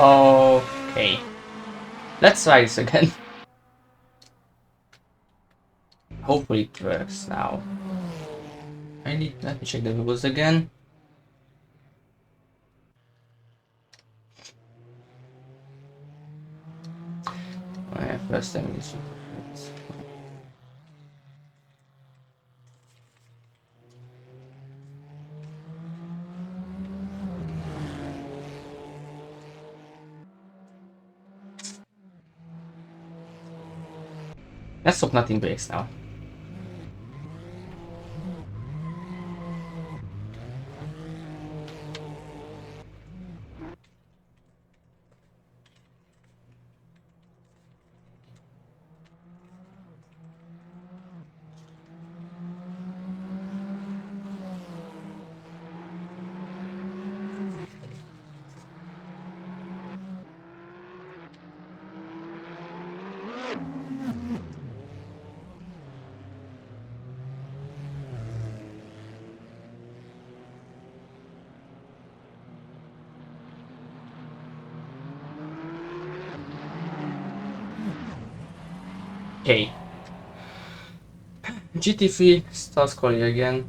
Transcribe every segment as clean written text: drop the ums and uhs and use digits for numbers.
Okay. Let's try this again. Hopefully it works now. Let me check the rules again. Oh, yeah, first time is let's hope nothing breaks now. Okay. GT3 starts calling again.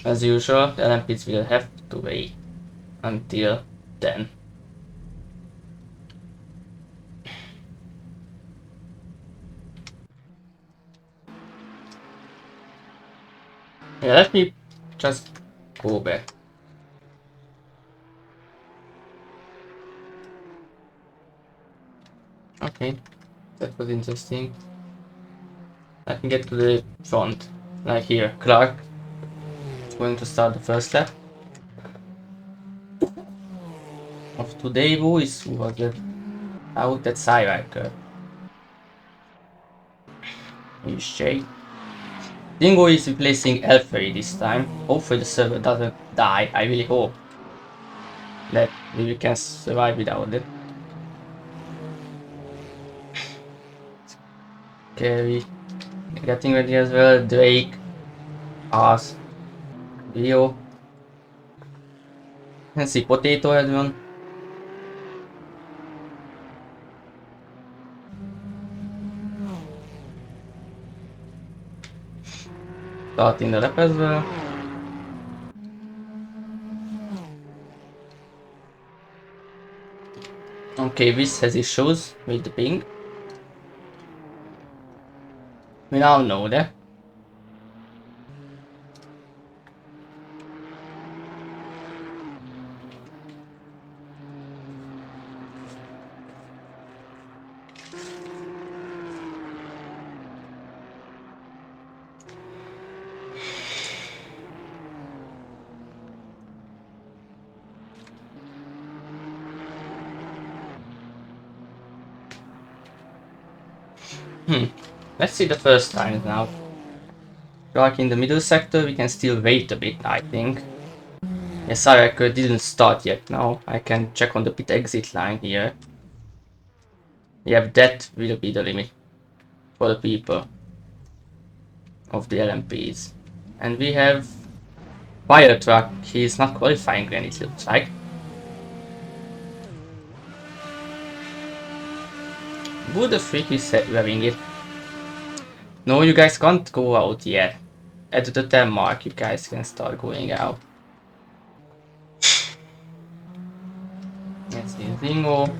As usual, the LMPs will have to wait until then. Yeah, let me just go back. Okay, that was interesting. I can get to the front, like here. Clark is going to start the first lap of today. Who was that out at Cyraker? Is Jay. Dingo is replacing Elfery this time. Hopefully the server doesn't die. I really hope that we can survive without it. Carry getting ready as well. Drake, TAS, Leo. And see Potato as well. Starting the lap as well. Okay, this has issues with the ping. We now know that. Let's see the first times now. Like in the middle sector, we can still wait a bit, I think. Yes, Cyraker didn't start yet now. I can check on the pit exit line here. Yeah, that will be the limit for the people of the LMPs. And we have Fire Truck. He's not qualifying then, it looks like. Who the freak is wearing it? No, you guys can't go out yet. At the 10 mark, you guys can start going out. Let's see Zingo.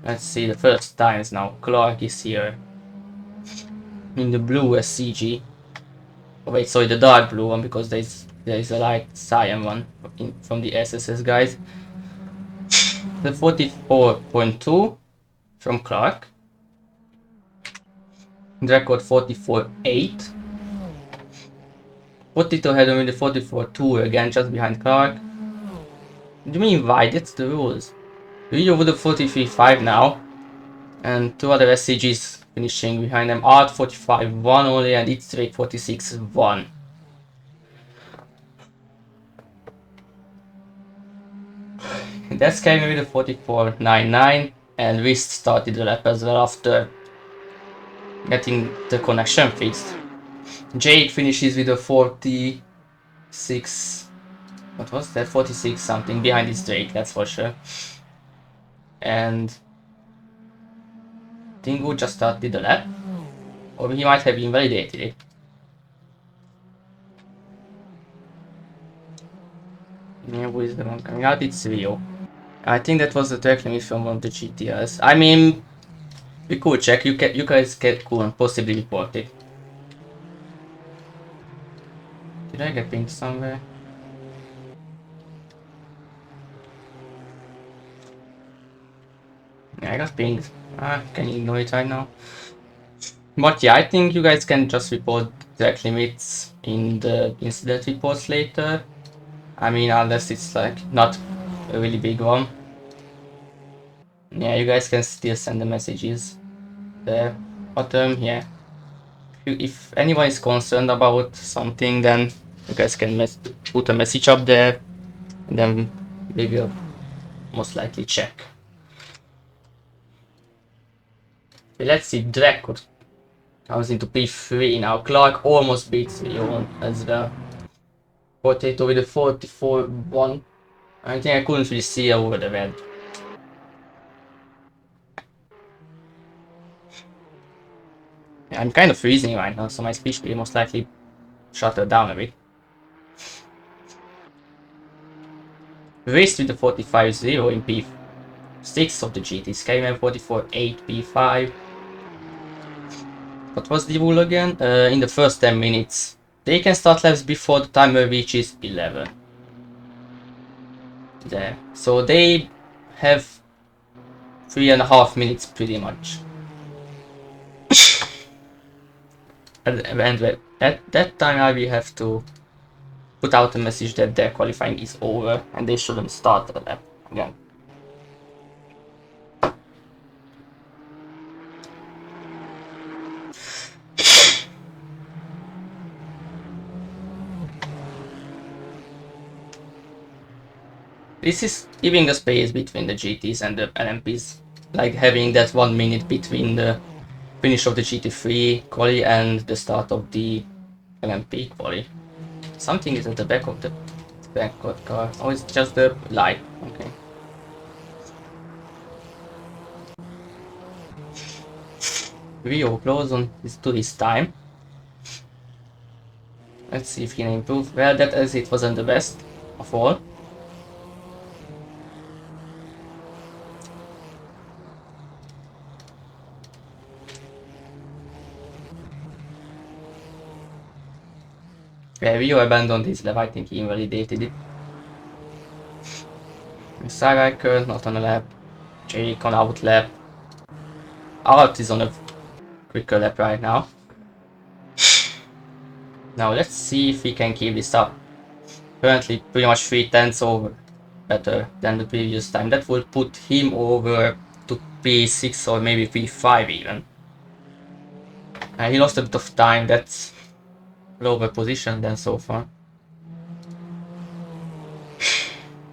Let's see the first times now. Clark is here. In the blue SCG. Oh wait, sorry, the dark blue one, because there is a light cyan one from the SSS guys. The 44.2 from Clark. Record 44.8. Potato had only the 44.2 again, just behind Clark. What do you mean why? That's the rules. We over the 43.5 now. And two other SCGs finishing behind them. Art 45.1 only, and it's Drake 46.1. That's carrying with the 44.99, and we started the lap as well after getting the connection fixed. Jake finishes with a 46 What was that? 46 something behind his Drake, that's for sure. And Endu just started the lap. Or he might have invalidated it. Yeah, who is the one coming out? It's Rio. I think that was the track limit from one of the GTRs. I mean, we could check. You guys could possibly report it. Did I get pinged somewhere? Yeah, I got pinged. Can you ignore it right now? But yeah, I think you guys can just report track limits in the incident reports later. I mean, unless it's like not a really big one. Yeah, you guys can still send the messages there. But yeah, if anyone is concerned about something, then you guys can put a message up there, and then we will most likely check. Okay, let's see, Draco comes into P3 now. Clark almost beats Leon as well. Potato with a 44-1. I think I couldn't really see over the red. Yeah, I'm kind of freezing right now, so my speech will most likely shut her down a bit. Raced with the 45-0 in P6 of the GT. Skyman 44-8 P5. What was the rule again? In the first 10 minutes. They can start laps before the timer reaches 11. There. So they have 3.5 minutes pretty much. And at that time I will have to put out a message that their qualifying is over and they shouldn't start the lap again. This is giving a space between the GTs and the LMPs, like having that 1 minute between the finish of the GT3 quali and the start of the LMP quali. Something is at the back of the car. Oh, it's just the light. Okay. Rio close on to his time. Let's see if he can improve. Well, that exit wasn't the best of all. Yeah, Rio abandoned his lap. I think he invalidated it. Cyraker not on a lap. Jake on out lap. Alt is on a quicker lap right now. Now let's see if we can keep this up. Currently pretty much 3/10 over better than the previous time. That would put him over to P6 or maybe P5 even. He lost a bit of time, that's lower position than so far.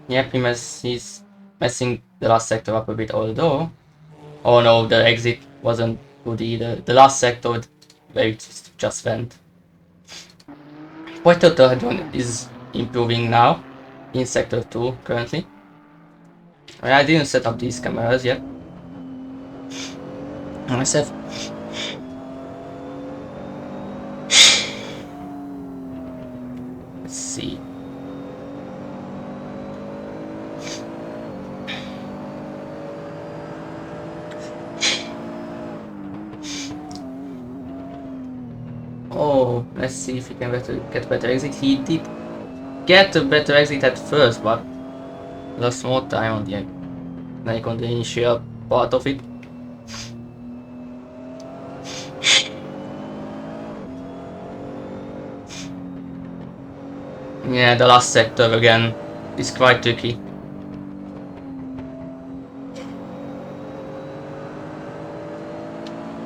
Yep, he's messing the last sector up a bit, although... Oh no, the exit wasn't good either. The last sector where it just went. Pointer third one is improving now in sector 2 currently. I didn't set up these cameras yet myself. Let's see. Oh, let's see if he can get a better exit. He did get a better exit at first, but lost more time on the initial part of it. Yeah, the last sector again is quite tricky.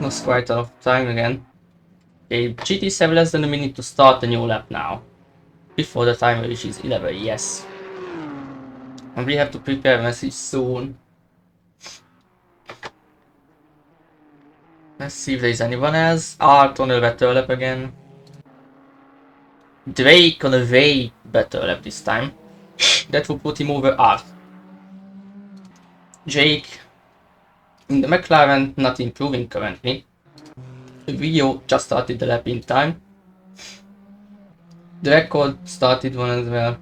Lost quite a lot of time again. Okay, GTs have less than a minute to start the new lap now. Before the timer reaches 11, yes. And we have to prepare a message soon. Let's see if there's anyone else. Art on a better lap again. Drake on a way better lap this time. That will put him over Art. Jake in the McLaren, not improving currently. Rio just started the lap in time. The record started one as well.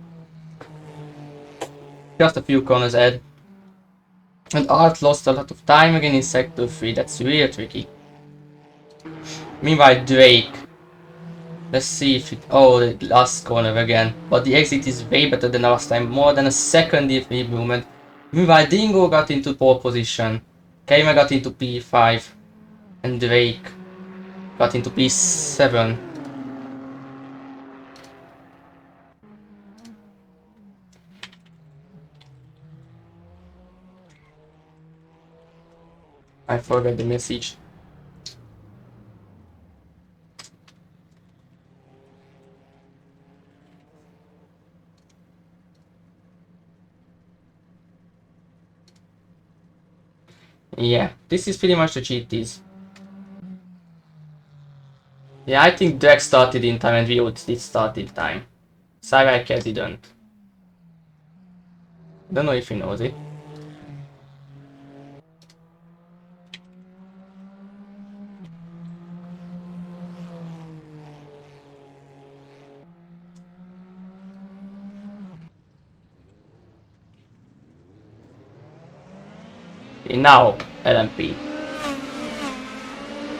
Just a few corners ahead. And Art lost a lot of time again in sector 3, that's really tricky. Meanwhile Drake. Let's see if it... oh, the last corner again. But the exit is way better than last time, more than a second if movement. Meanwhile Dingo got into pole position. Keimer got into P5. And Drake got into P7. I forgot the message. Yeah, this is pretty much the GTs. Yeah, I think Drake started in time and Rio did start in time. Cyraker didn't. Don't know if he knows it. Now, LMP.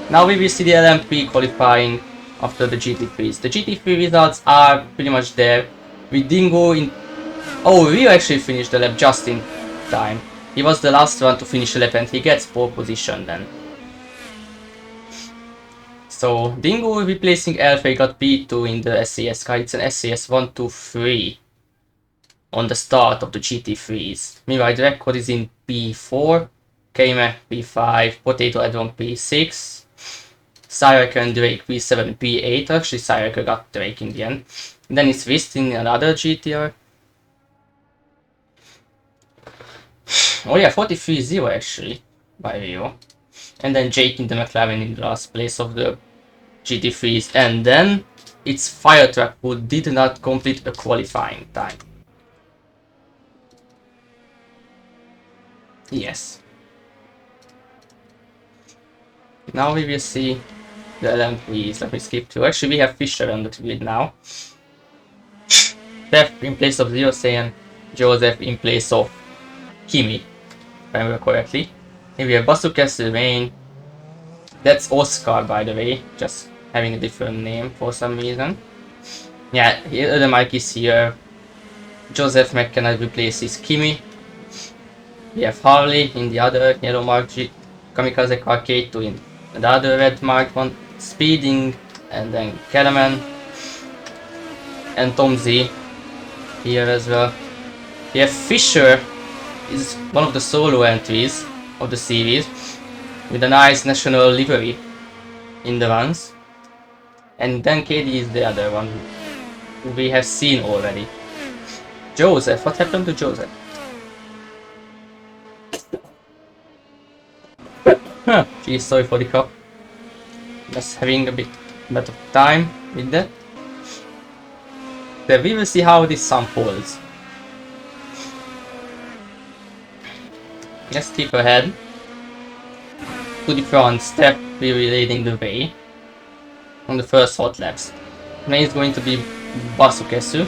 Now we will see the LMP qualifying after the GT3s. The GT3 results are pretty much there. With Dingo in... oh, Rio actually finished the lap just in time. He was the last one to finish the lap and he gets pole position then. So, Dingo replacing Alpha got P2 in the SAS car. It's an SAS 1, 2, 3 on the start of the GT3s. Meanwhile, the record is in P4. Keimer P5, Potato Head-On P6, Cyraker and Drake P7 and P8. Actually, Cyraker got Drake in the end. And then it's Wist in another GTR. Oh yeah, 43-0 actually by Rio. And then Jake in the McLaren in the last place of the GT3s. And then it's Firetruck who did not complete a qualifying time. Yes. Now we will see the LMPs. Let me skip to. Actually, we have Fisher on the grid now. Steph in place of Zero Saiyan, Joseph in place of Kimi, if I remember correctly. Then we have Basu Castlevane. That's Oscar, by the way, just having a different name for some reason. Yeah, the mic is here. Joseph McKenna replaces Kimi. We have Harley in the other yellow marked Kamikaze car, K2 in the other red marked one, Speeding, and then Keleman and Tom Z here as well. We have Fisher is one of the solo entries of the series with a nice national livery in the runs, and then KD is the other one who we have seen already. Joseph, what happened to Joseph? Huh, geez, sorry for the cop. Just having a bit of time with that. Then we will see how this unfolds. Let's keep ahead. To the front, Step will be leading the way on the first hot laps. Then it's going to be Basukesu.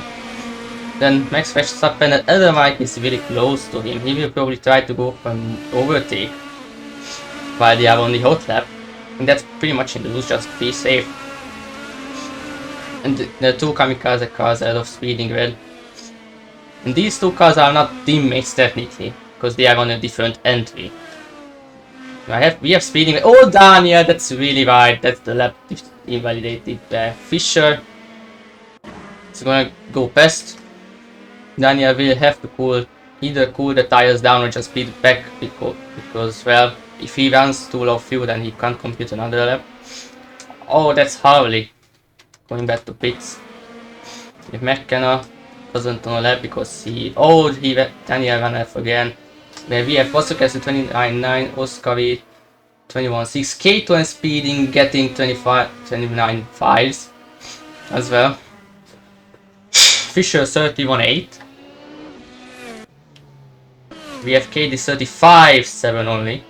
Then Max Verstappen and other Mike is really close to him. He will probably try to go for an overtake while they are on the hot lap, and that's pretty much in the loose, just be safe. And the two Kamikaze cars ahead of Speeding Red. And these two cars are not teammates technically, because they are on a different entry. We have Speeding Red. Oh, Daniel, that's really right. That's the lap invalidated. Fisher is gonna go past. Daniel will have to either cool the tires down or just speed back because well, if he runs too low fuel then he can't complete another lap. Oh, that's Harley going back to pits. If McKenna doesn't on a lap because Daniel ran off again. Then we have Vosokes 29.9, Oscar 21.6, Kato and Speeding getting 29.5s as well. Fisher 31.8. We have KD 35-7 only.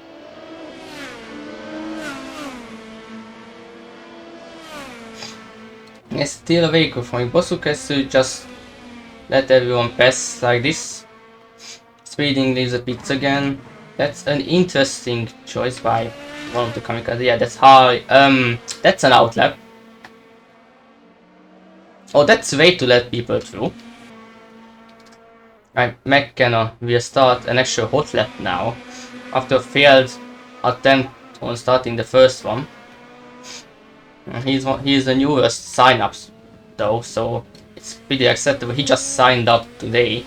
It's still a vehicle for me. Bossuk has to just let everyone pass like this. Speeding leaves the pits again. That's an interesting choice by one of the kamikaze. Yeah, that's high. That's an outlap. Oh, that's way to let people through. Right, McKenna will start an actual hot lap now. After a failed attempt on starting the first one. He's the newest sign-ups though, so it's pretty acceptable. He just signed up today.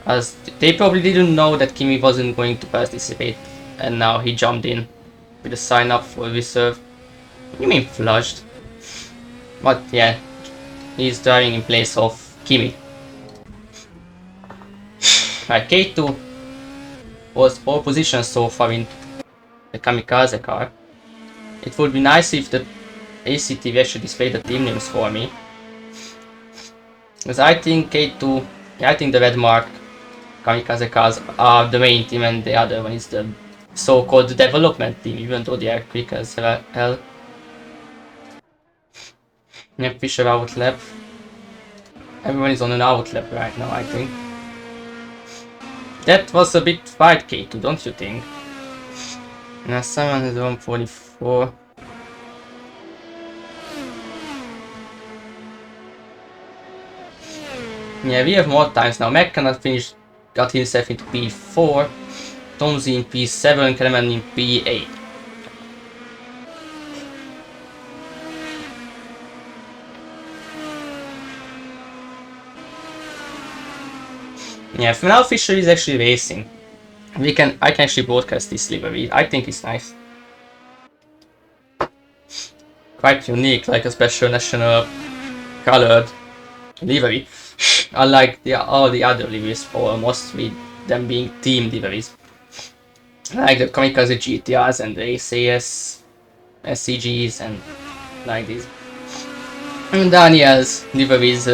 As they probably didn't know that Kimi wasn't going to participate, and now he jumped in with a sign up for reserve. You mean flushed? But yeah, he's driving in place of Kimi. Right, K2 was pole position so far in the kamikaze car. It would be nice if the ACTV actually displayed the team names for me. Because I think K2, I think the red mark kamikaze cars are the main team and the other one is the so-called development team, even though they are quick as hell. Yeah, Fisher outlap. Everyone is on an outlap right now, I think. That was a bit wide, K2, don't you think? Now someone is 144. Yeah, we have more times now. Mac cannot finish, got himself into P4. Tomzi in P7, Kremen in P8. Yeah, for now Fisher is actually racing. I can actually broadcast this livery. I think it's nice. Quite unique, like a special national colored livery. Unlike all the other liveries, almost with them being team liveries. Like the Kamikaze GTRs and the SAS, SCGs and like this. And Daniel's liveries,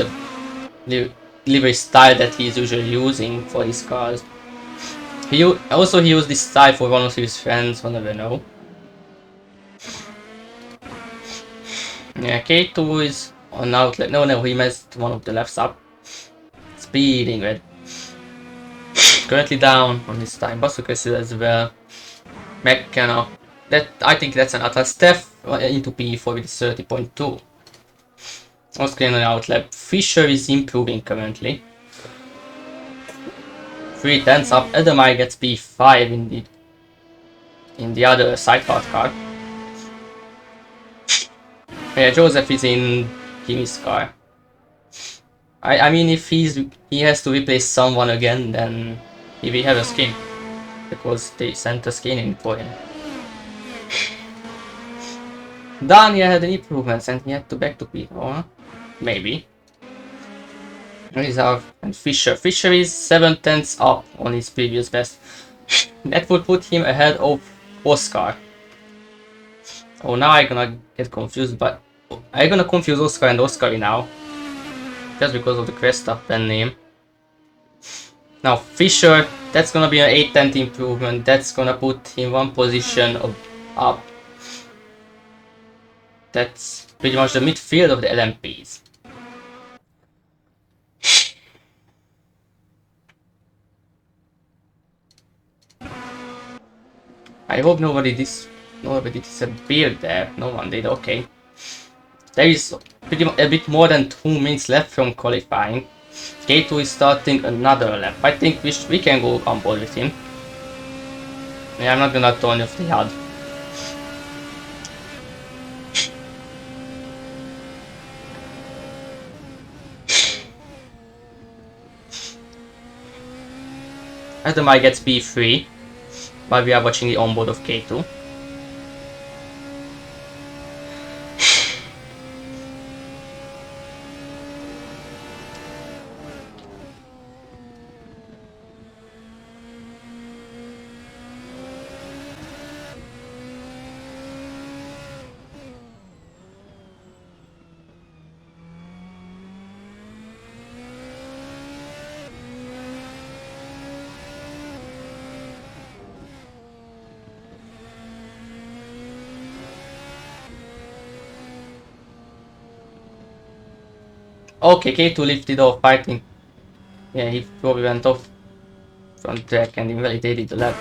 livery style that he's usually using for his cars. He used this style for one of his friends, one of you know. Yeah, K2 is on outlet. No, he messed one of the lefts up. Speeding red. Currently down on his time. Basukas as well. McKenna. I think that's an Atlas. Steph into P4 with 30.2. Oscar on outlap. Fisher is improving currently. 3 tenths up. Edamai gets P5 in the other sidecar car. Yeah, Joseph is in Kimi's car. I mean, if he has to replace someone again, then he will have a skin. Because they sent a skin in for him. Daniel had an improvement and he had to back to P4. Maybe. Reserve and Fisher. Fisher is 7 tenths up on his previous best. That would put him ahead of Oscar. Oh, now I'm gonna get confused, but I'm gonna confuse Oscar and Oscar now. Just because of the Cresta pen name. Now Fisher, that's gonna be an 8 tenth improvement. That's gonna put him one position up. That's pretty much the midfield of the LMPs. I hope nobody disappeared there. No one did. Okay. There is a bit more than 2 minutes left from qualifying. K2 is starting another lap. I think we can go on board with him. Yeah, I'm not gonna turn off the HUD. Adamai gets P3, while we are watching the onboard of K2. Okay, K2 lifted off, I think. Yeah, he probably went off from track and invalidated the lap.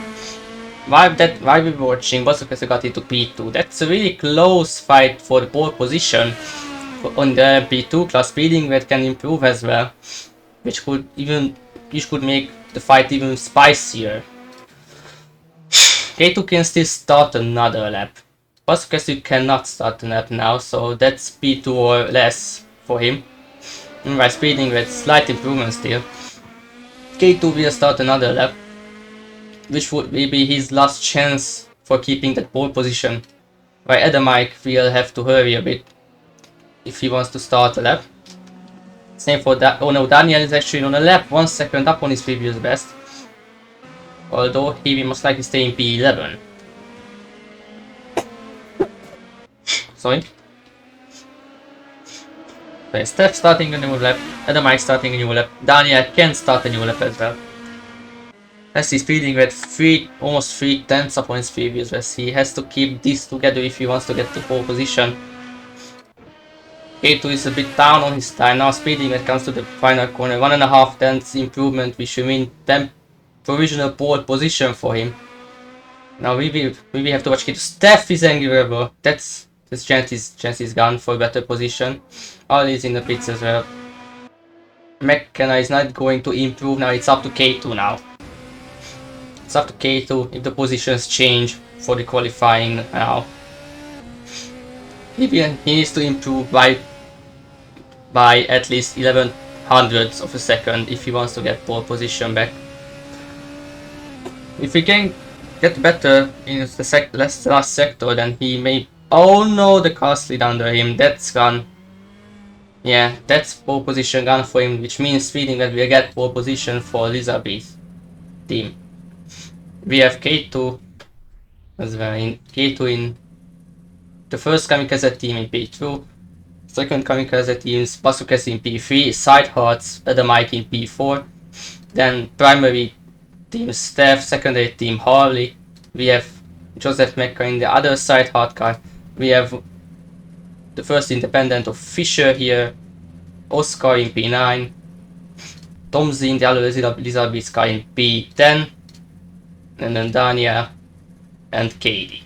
While we were watching, Bazookas got into P2. That's a really close fight for the pole position on the P2 class speeding that can improve as well, which could make the fight even spicier. K2 can still start another lap. Bazookas you cannot start a lap now, so that's P2 or less for him. And by speeding with slight improvement still, K2 will start another lap, which would be his last chance for keeping that pole position. While Adamike will have to hurry a bit if he wants to start a lap. Same for that. Oh no, Daniel is actually on a lap 1 second up on his previous best. Although he will most likely stay in P11. Sorry. So Steph starting a new lap, Adamike starting a new lap, Daniel can start a new lap as well. As he's speeding with almost 3 tenths upon his previous best. He has to keep this together if he wants to get to pole position. K2 is a bit down on his time now, speeding when it comes to the final corner. 1.5 tenths improvement, which should mean 10 provisional pole position for him. Now we will have to watch K2. Steph is angry. That's his chance is gone for a better position. All is in the pits as well. McKenna is not going to improve now, it's up to K2 now. It's up to K2 if the positions change for the qualifying now. He needs to improve by at least 11 hundredths of a second if he wants to get pole position back. If he can get better in the last sector, then he may... Oh no, the car slid under him, that's gone. Yeah, that's pole position gone for him, which means speeding that we'll get pole position for Elizabeth team. We have K2 as well, K2 in the first Kamikaze team in P2, second Kamikaze teams Bazookas in P3, Side Hearts, Adamike in P4, then primary team Steph, secondary team Harley, we have Joseph Mecca in the other side hard car, we have the first independent of Fisher here, Oscar in P9, Tomzi in the other Elizabeth car in P10, and then Dania and Katie.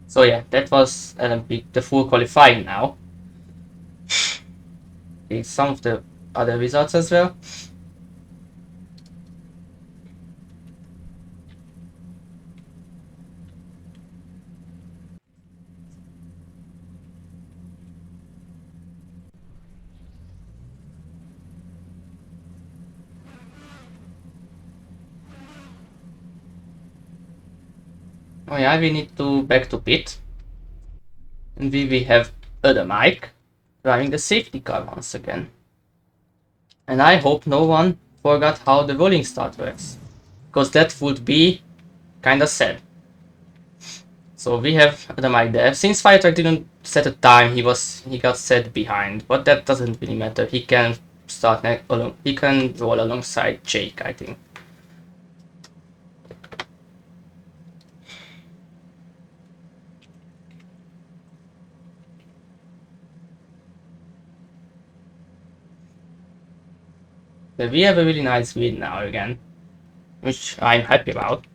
So yeah, that was the full qualifying now. Okay, some of the other results as well. Oh yeah, we need to back to pit. And we will have other Mike driving the safety car once again. And I hope no one forgot how the rolling start works, because that would be kinda sad. So we have the Mike there. Since Firetrack didn't set a time, he got set behind, but that doesn't really matter. He can he can roll alongside Jake, I think. But we have a really nice win now again, which I'm happy about.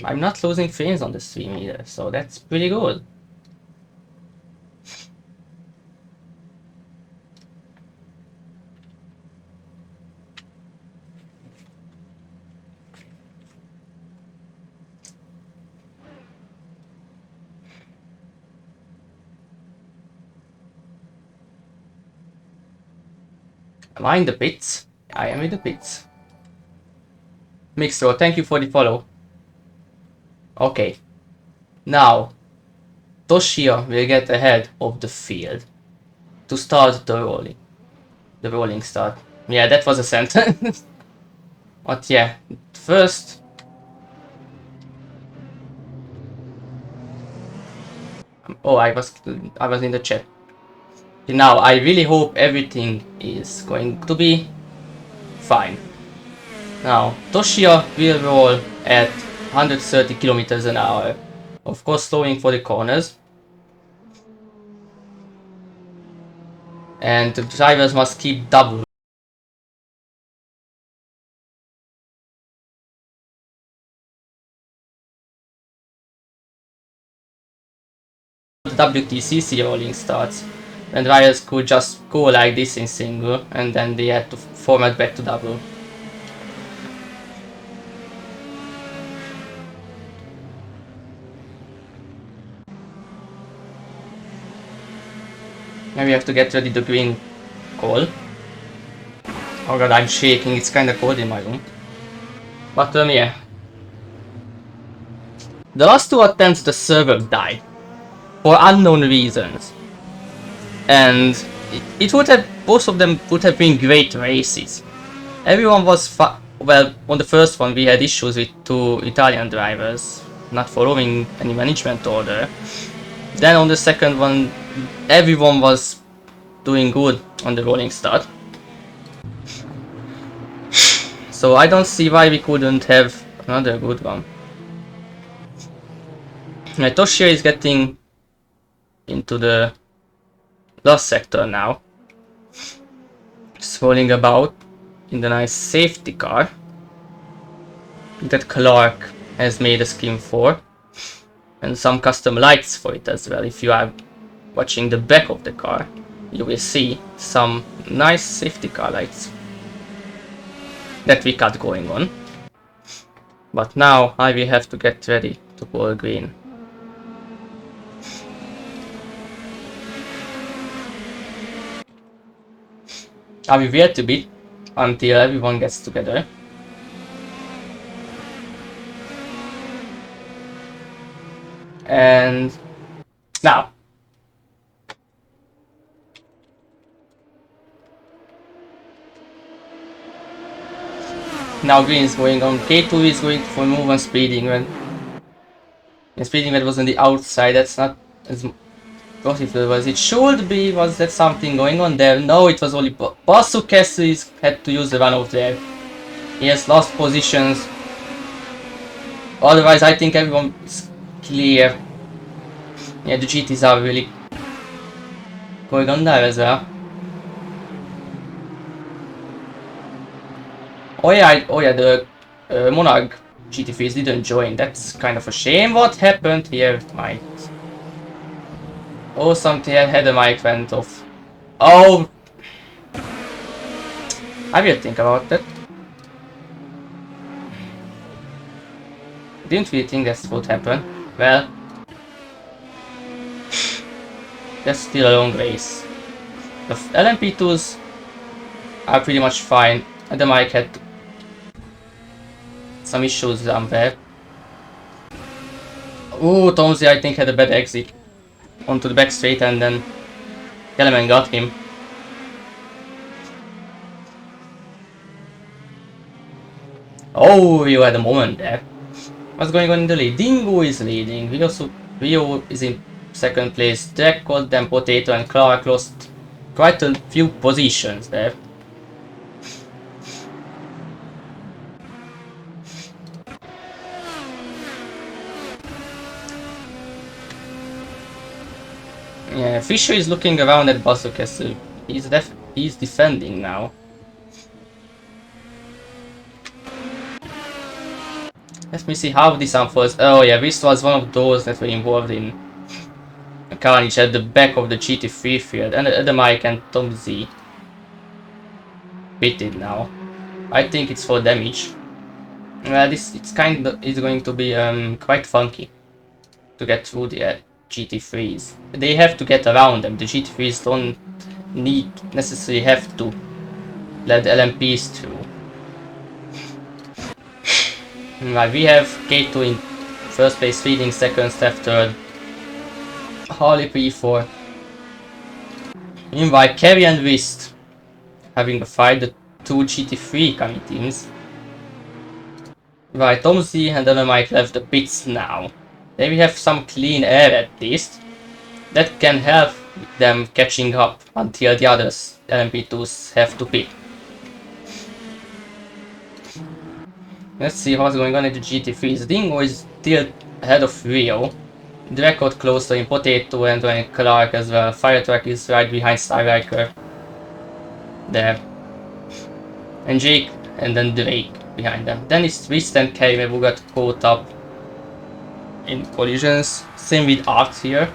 I'm not losing frames on the stream either, so that's pretty good. Am I in the pits? I am in the pits. Mixro, thank you for the follow. Okay. Now, Toshio will get ahead of the field to start the rolling. The rolling start. Yeah, that was a sentence. But yeah, first... Oh, I was in the chat. Now, I really hope everything is going to be fine. Now, Toshio will roll at 130 kilometers an hour. Of course, slowing for the corners. And the drivers must keep double the WTCC rolling starts. And drivers could just go like this in single, and then they had to format back to double. Now we have to get ready the green call. Oh god, I'm shaking, it's kinda cold in my room. But yeah. The last two attempts the server died. For unknown reasons. And it would have, both of them would have been great races. Everyone was well, on the first one we had issues with two Italian drivers not following any management order. Then on the second one, everyone was doing good on the rolling start. So I don't see why we couldn't have another good one. Toshio is getting into the last sector now. Just rolling about in the nice safety car that Clark has made a scheme for. And some custom lights for it as well. If you are watching the back of the car, you will see some nice safety car lights that we got going on. But now I will have to get ready to go green. I will wait a bit until everyone gets together. And now green is going on. K2 is going for move on speeding when speeding that was on the outside. That's not as profitable as it should be. Was that something going on there? No, it was only Basukessi had to use the runoff there. He has lost positions. Otherwise, I think everyone is clear. Yeah, the GTs are really going on there as well. Oh yeah, the Monarch GT3s didn't join. That's kind of a shame. What happened here, Mike? Oh, something had a mic went off. Oh! I will think about that. Didn't really think that's what happened. Well, that's still a long race. The LMP2s are pretty much fine, and the mic had some issues down there. Oh, Tomsy I think had a bad exit onto the back straight, and then Kellerman got him. Oh, you had a moment there. What's going on in the lead? Dingo is leading. Rio is in second place. Draco, then Potato, and Clark lost quite a few positions there. Yeah, Fisher is looking around at Basukessu. He's defending now. Let me see how this unfolds. Oh yeah, this was one of those that were involved in carnage at the back of the GT3 field, and the Mike and Tom Z pitted now. I think it's for damage. Well, it's going to be quite funky to get through the GT3s. They have to get around them. The GT3s don't necessarily have to let the LMPs through. Right, we have K2 in first place, leading second, Steph third, Harley P4. Meanwhile, Kerry and Wist having a fight, the two GT3 coming teams. Right, Tom Z and Emma Mike left the pits now. They will have some clean air at least. That can help them catching up until the others LMP2s have to pit. Let's see what's going on in the GT3s. Dingo is still ahead of Rio. The record closer in Potato and Ryan Clark as well. Firetruck is right behind Starriker. There. And Jake and then Drake behind them. Then it's Twist and Kayme who got caught up in collisions. Same with Art here.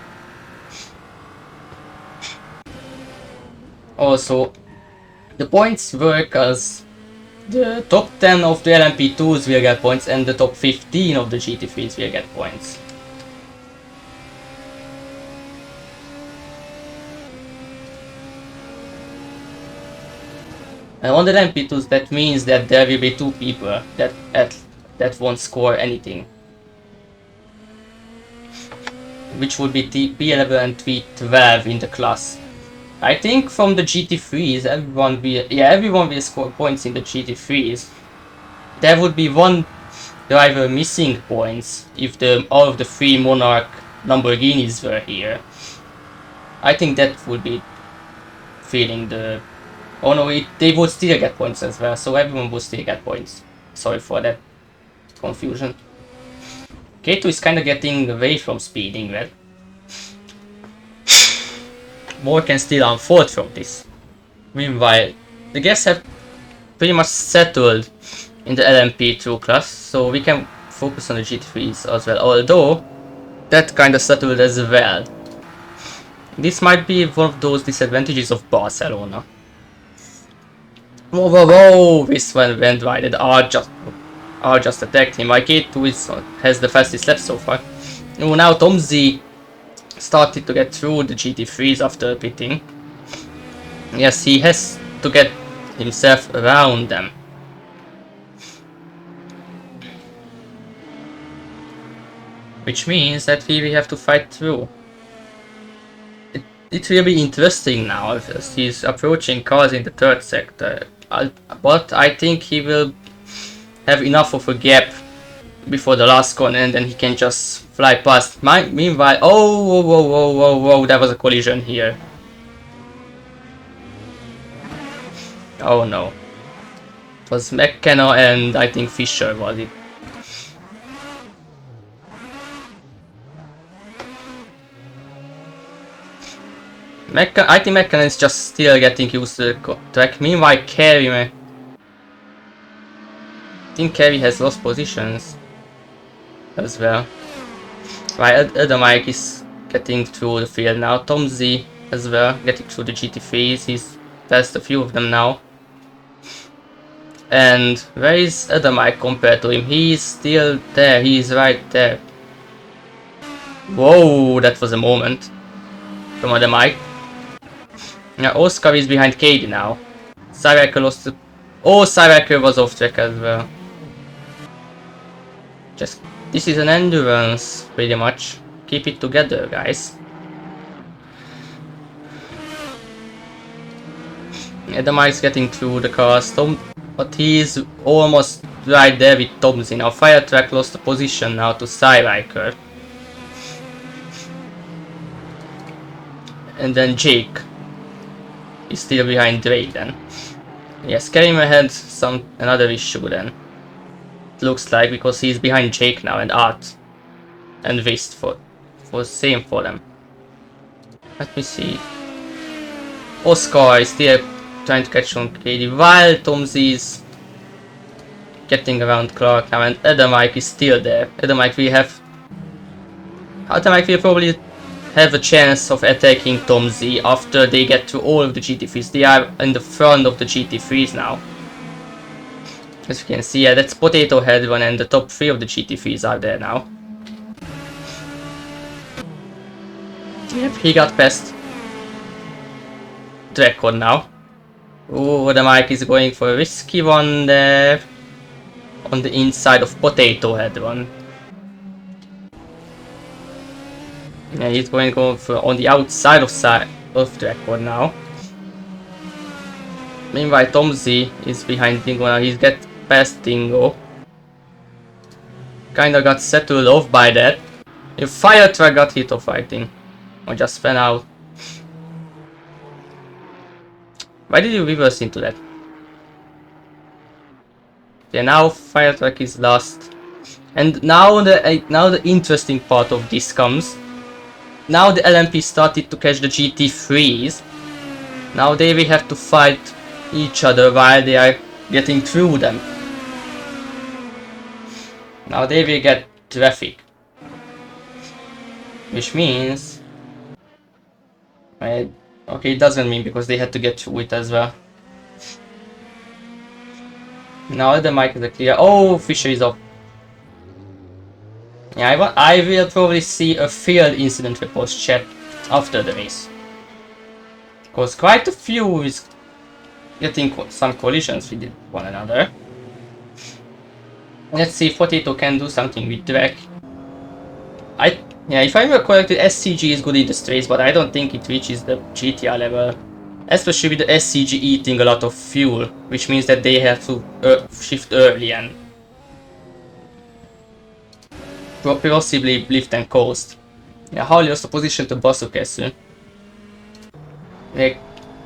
Also, the points work as the top 10 of the LMP2s will get points and the top 15 of the GT3s will get points. And on the LMP2s that means that there will be 2 people that won't score anything. Which would be P11 and P12 in the class. I think from the GT3s everyone will score points in the GT3s. There would be one driver missing points if all of the 3 Monarch Lamborghinis were here. I think that would be feeling the... Oh no, they would still get points as well, so everyone would still get points. Sorry for that confusion. K2 is kinda getting away from speeding well. More can still unfold from this. Meanwhile, the guests have pretty much settled in the LMP2 class, so we can focus on the GT3s as well, although that kinda settled as well. This might be one of those disadvantages of Barcelona. Whoa, this one went right and R just attacked him. K2 has the fastest lap so far. Oh, now Tom Z started to get through the GT3s after pitting. Yes, he has to get himself around them. Which means that we will have to fight through. It will be interesting now as he's approaching cars in the third sector. But I think he will have enough of a gap before the last corner and then he can just fly past. Meanwhile, whoa, that was a collision here. Oh no. It was McKenna and I think Fisher was it. I think McKenna is just still getting used to the track. Meanwhile, Kerry, I think Kerry has lost positions as well. Right, other Mike is getting through the field now. Tom Z as well, getting through the GT3s. He's passed a few of them now. And where is other Mike compared to him? He's still there. He's right there. Whoa, that was a moment from other Mike. Now Oscar is behind Katie now. Cyraker lost the... Oh, Cyraker was off track as well. This is an endurance, pretty much. Keep it together, guys. The Mike's getting through the cars, but he's almost right there with Tomzi now. Firetrack lost the position now to Cyraker. And then Jake is still behind Drake then. Yes, Karima had another issue then. It looks like, because he's behind Jake now and Art and Vist for same for them. Let me see. Oscar is still trying to catch on Katie while Tomzi is getting around Clark now and Other Mike is still there. Other Mike will probably have a chance of attacking Tom Z after they get to all of the GT3s. They are in the front of the GT3s now. As you can see, yeah, that's Potato Head 1 and the top 3 of the GT3s are there now. Yep, he got past the record now. Oh, the Mike is going for a risky one there. on the inside of Potato Head one. Yeah, he's going to go for on the outside of the record now. Meanwhile, Tom Z is behind Dingo now. He's get past Dingo. Kinda got settled off by that. If Fire Truck got hit off, I think. Or just fell out. Why did you reverse into that? Yeah, now Fire Truck is lost. And now the interesting part of this comes. Now the LMP started to catch the GT3s. Now they will have to fight each other while they are getting through them. Now they will get traffic. Which means... okay, it doesn't mean because they had to get through it as well. Now the mic is clear. Oh, Fisher is up. Yeah, I will probably see a field incident report chat after the race. Because quite a few is getting some collisions with one another. Let's see if Potato can do something with Drek. Yeah, if I remember correctly, SCG is good in the straights, but I don't think it reaches the GTR level. Especially with the SCG eating a lot of fuel, which means that they have to shift early and possibly lift and coast. Yeah, Harley lost the position to Basukesu. Like,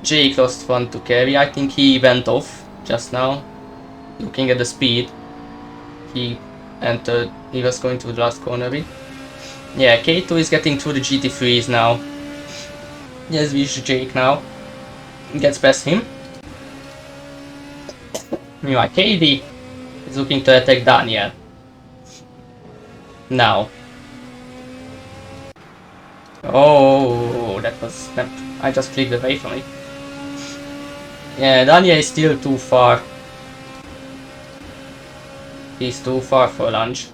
Jake lost one to carry. I think he went off just now. Looking at the speed, he entered. He was going to the last corner bit. Yeah, K2 is getting through the GT3s now. Yes, we should Jake now. Gets past him. Meanwhile, KD is looking to attack Daniel. Now. Oh, that was... I just clicked away from it. Yeah, Daniel is still too far. He's too far for lunch.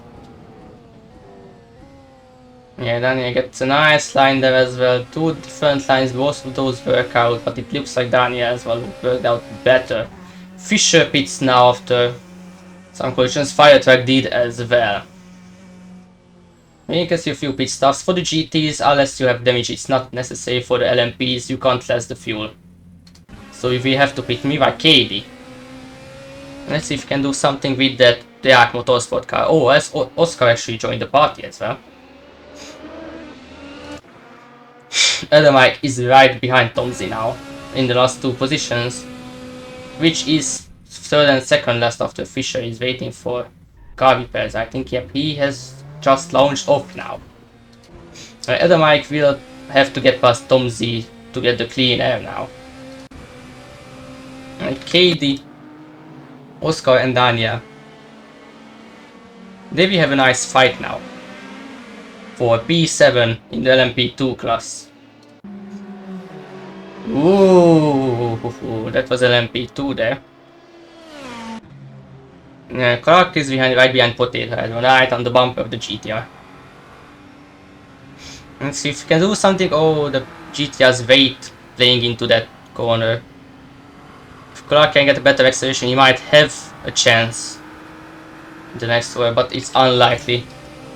Yeah, Daniel gets a nice line there as well. Two different lines, both of those work out, but it looks like Daniel as well worked out better. Fisher pits now after some collisions. Fire Truck did as well. You can see a few pit stops. For the GTs, unless you have damage, it's not necessary. For the LMPs, you can't less the fuel. So if we have to pit me by KD. Let's see if we can do something with that React Motorsport car. Oh, Oscar actually joined the party as well. Mike is right behind Tomzi now, in the last two positions, which is third and second last after Fisher is waiting for car repairs. I think, yep, he has just launched off now. Mike will have to get past Tomzi to get the clean air now. And KD, Oscar and Dania, they will have a nice fight now for P7 in the LMP2 class. Ooh, that was LMP2 there. Yeah, Clark is right behind Potato Head, right on the bumper of the GTR. Let's see if we can do something. Oh, the GTR's weight playing into that corner. If Clark can get a better acceleration, he might have a chance in the next one, but it's unlikely.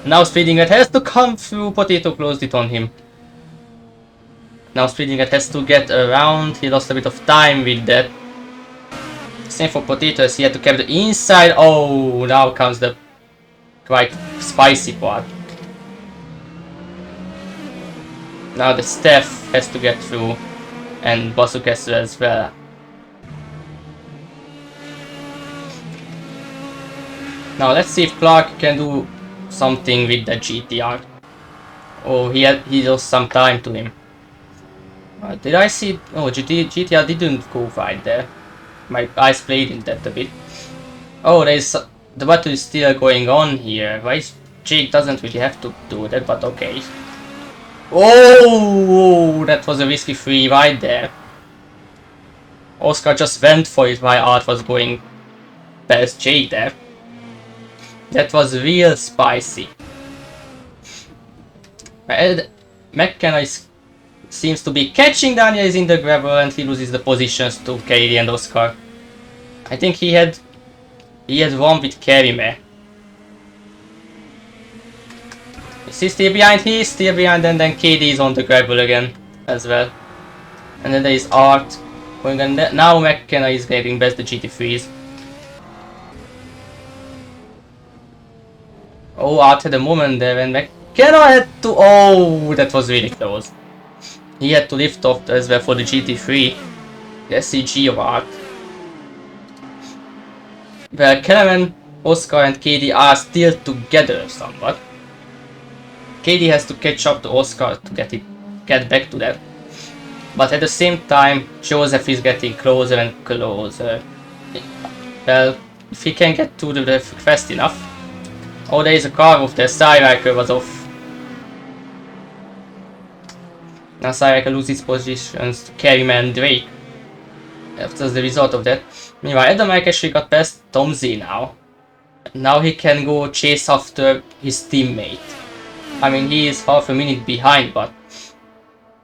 Now Speeding It has to come through. Potato closed it on him. Now Speeding It has to get around. He lost a bit of time with that. Same for Potatoes, he had to cap the inside. Oh, now comes the quite spicy part. Now the Steph has to get through, and Basukesu as well. Now let's see if Clark can do something with the GTR. Oh, he lost some time to him. Did I see? Oh, GTR didn't go right there. My eyes played in that a bit. Oh, the battle is still going on here. Why Jake doesn't really have to do that, but okay. Oh, that was a risky free right there. Oscar just went for it while Art was going past Jake there. That was real spicy. McKenna seems to be catching Daniel is in the gravel, and he loses the positions to Katie and Oscar. I think he had He has one with Kerime. Is he still behind? He is still behind, and then KD is on the gravel again as well. And then there is Art going on. Now McKenna is getting best the GT3s. Oh, Art had a moment there when McKenna had to. Oh, that was really close. He had to lift off as well for the GT3. The SCG of Art. Well, Kelemen, Oscar, and KD are still together somewhat. KD has to catch up to Oscar to get back to that. But at the same time, Joseph is getting closer and closer. Well, if he can get to the ref fast enough. Oh, there is a car off there. Cyriker was off. Now Cyriker loses positions to Kerryman and Drake. That's the result of that. Meanwhile, Adam actually got past Tom Z now. Now he can go chase after his teammate. I mean, he is half a minute behind, but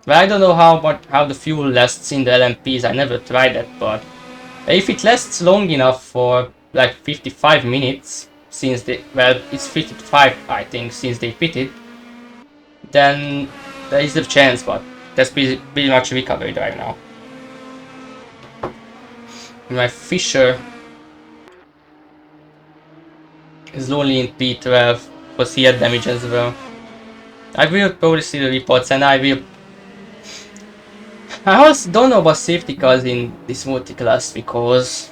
well, I don't know how the fuel lasts in the LMPs. I never tried that, but if it lasts long enough for like 55 minutes, since they, well, it's 55 I think since they pitted, then there is a chance, but that's pretty much recovered right now. My Fisher is only in P12 because he had damage as well. I will probably see the reports, and I also don't know about safety cars in this multi-class because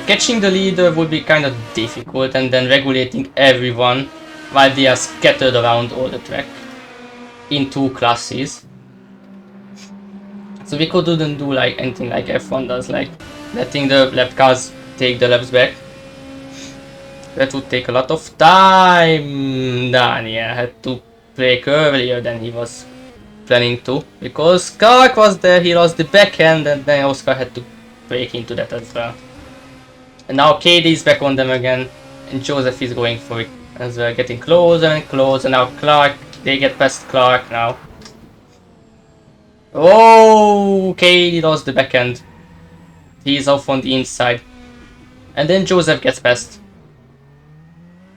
catching the leader would be kind of difficult, and then regulating everyone while they are scattered around all the track in two classes. So we couldn't do like anything like F1 does, like letting the lap cars take the laps back. That would take a lot of time. Daniel had to brake earlier than he was planning to, because Clark was there, he lost the backhand, and then Oscar had to brake into that as well. And now KD is back on them again, and Joseph is going for it as well, getting closer and closer. Now Clark, they get past Clark now. Oh, KD lost the backhand. He's off on the inside. And then Joseph gets past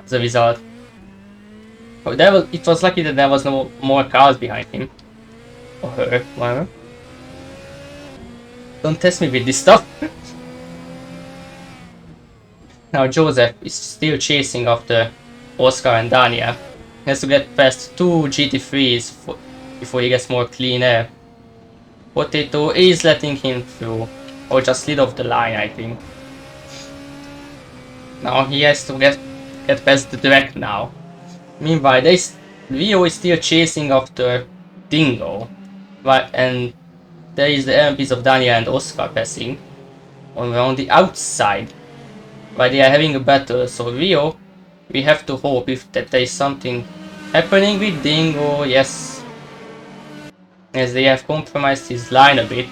as a result. Oh, it was lucky that there was no more cars behind him. Or her, whatever. Don't test me with this stuff. Now Joseph is still chasing after Oscar and Dania. He has to get past two GT3s before he gets more clean air. Potato is letting him through, or just slid off the line, I think. Now he has to get past the direct now. Meanwhile, Rio is still chasing after Dingo, and there is the LMPs of Dania and Oscar passing on the outside. While they are having a battle, so Rio, we have to hope that there is something happening with Dingo. Yes, as they have compromised his line a bit.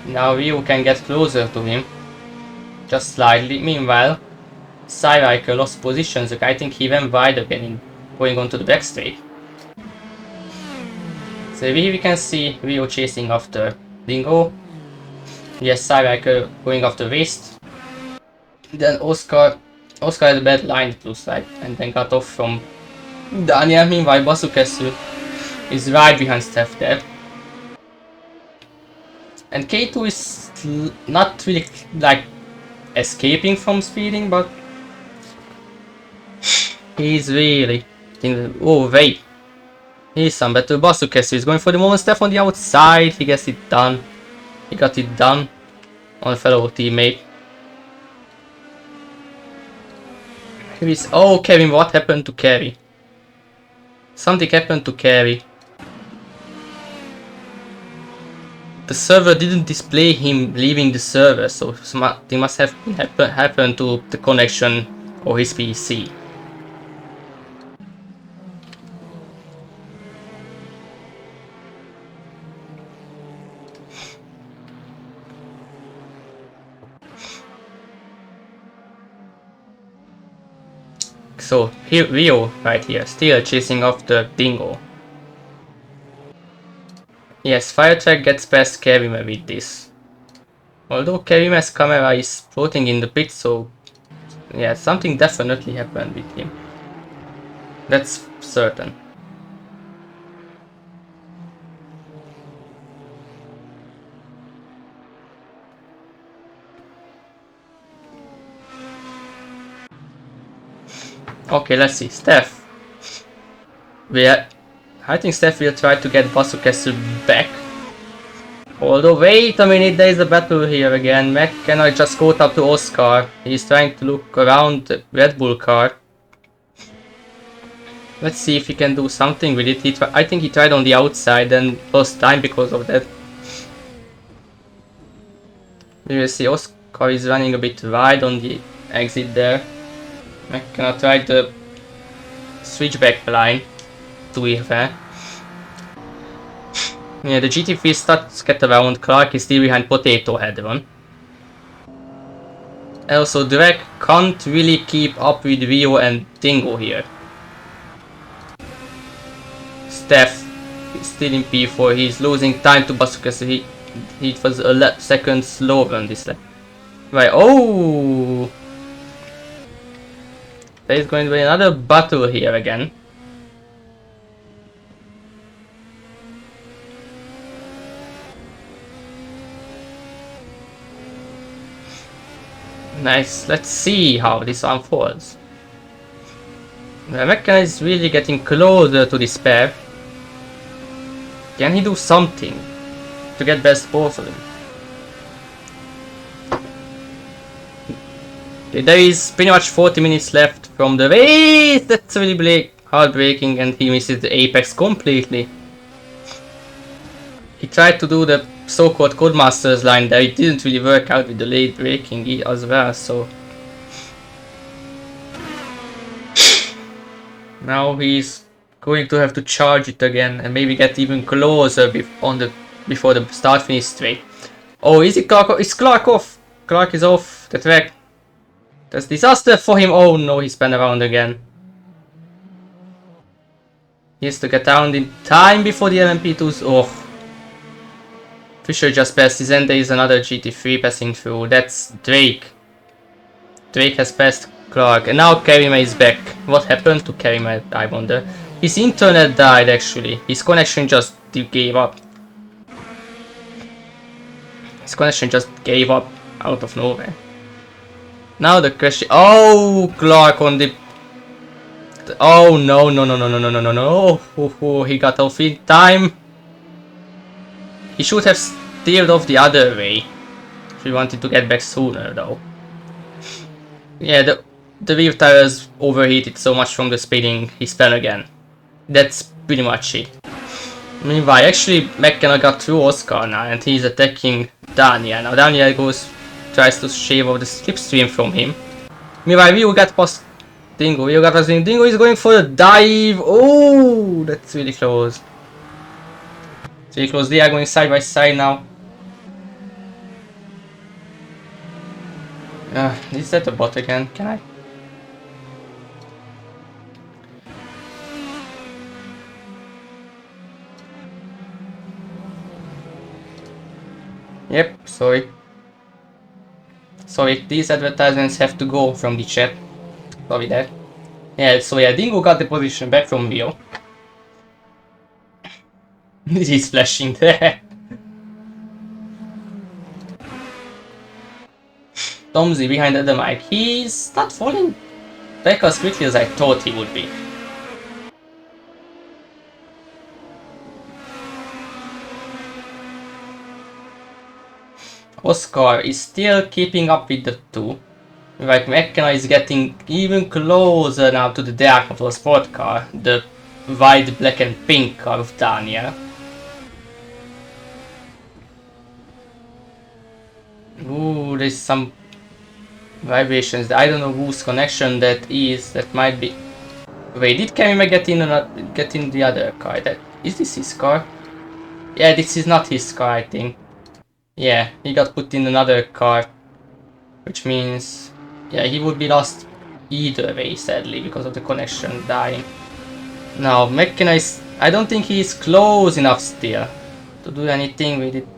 Now Rio can get closer to him, just slightly. Meanwhile, Cyriker lost positions. I think he went wide again, going onto the back straight. So here we can see Rio chasing after Dingo. Yes, Cyriker going after Waste. Then Oscar had a bad line, it looks like, and then got off from Daniel. Meanwhile, Basukesu is right behind Steph there. And K2 is not really like escaping from speeding, but he's really oh wait, he's some better. Basukesu is going for the moment. Steph on the outside, he gets it done. He got it done on a fellow teammate. Oh, Kevin, what happened to Carey? Something happened to Carey. The server didn't display him leaving the server, so something must have happened to the connection or his PC. So here, Rio right here, still chasing after Dingo. Yes, Firetrack gets past Kevin with this. Although Kerima's camera is floating in the pit, so yeah, something definitely happened with him. That's certain. Okay, let's see. Steph. I think Steph will try to get Basukesu back. Although, wait a minute, there is a battle here again. Mac cannot just caught up to Oscar. He's trying to look around the Red Bull car. Let's see if he can do something with it. I think he tried on the outside and lost time because of that. You will see Oscar is running a bit wide on the exit there. Mac cannot try the switchback line to Irvine. Yeah, the GT3 starts to get around. Clark is still behind Potato Head 1. Also, Drake can't really keep up with Rio and Dingo here. Steph is still in P4. He's losing time to Bazooka, so he was a second slower on this lap. Right, oh! There is going to be another battle here again. Nice, let's see how this unfolds. The Mecca is really getting closer to this pair. Can he do something to get best both of them? Okay, there is pretty much 40 minutes left from the race. That's really heartbreaking, and he misses the apex completely. He tried to do the so-called Codemasters line there. It didn't really work out with the late braking as well, so now he's going to have to charge it again and maybe get even closer before the start finish straight. Oh, is it Clark? Is Clark off? Clark is off the track. That's disaster for him. Oh no, he spun around again. He has to get down in time before the LMP2s. Oh. Fisher just passed his end. There is another GT3 passing through. That's Drake. Drake has passed Clark. And now Karima is back. What happened to Karima, I wonder? His internet died actually. His connection just gave up. His connection just gave up out of nowhere. Now the question. Oh, Clark on the. Oh no, no, no, no, no, no, no, no, no. Oh, he got off in time. He should have steered off the other way if he wanted to get back sooner though. Yeah, the rear tires overheated so much from the spinning, he spun again. That's pretty much it. Meanwhile, actually McKenna got through Oscar now and he's attacking Daniel. Now Daniel tries to shave off the slipstream from him. Meanwhile, Rio got past Dingo. Rio got past Dingo. Dingo is going for a dive. Oh, that's really close. Really close. They are going side by side now. Is that a bot again? Can I? Yep, sorry. Sorry, these advertisements have to go from the chat. Sorry there. Yeah, so yeah, Dingo got the position back from Rio. He's flashing there. Tomzy behind the mic. He's not falling back as quickly as I thought he would be. Oscar is still keeping up with the two. Right, McKenna is getting even closer now to the dark of the sport car, the white, black and pink car of Daniel. Ooh, there's some vibrations. I don't know whose connection that is. That might be. Wait, did Kamima get in the other car? Is this his car? Yeah, this is not his car, I think. Yeah, he got put in another car, which means yeah, he would be lost either way, sadly, because of the connection dying. Now McKenna is. I don't think he is close enough still to do anything with it.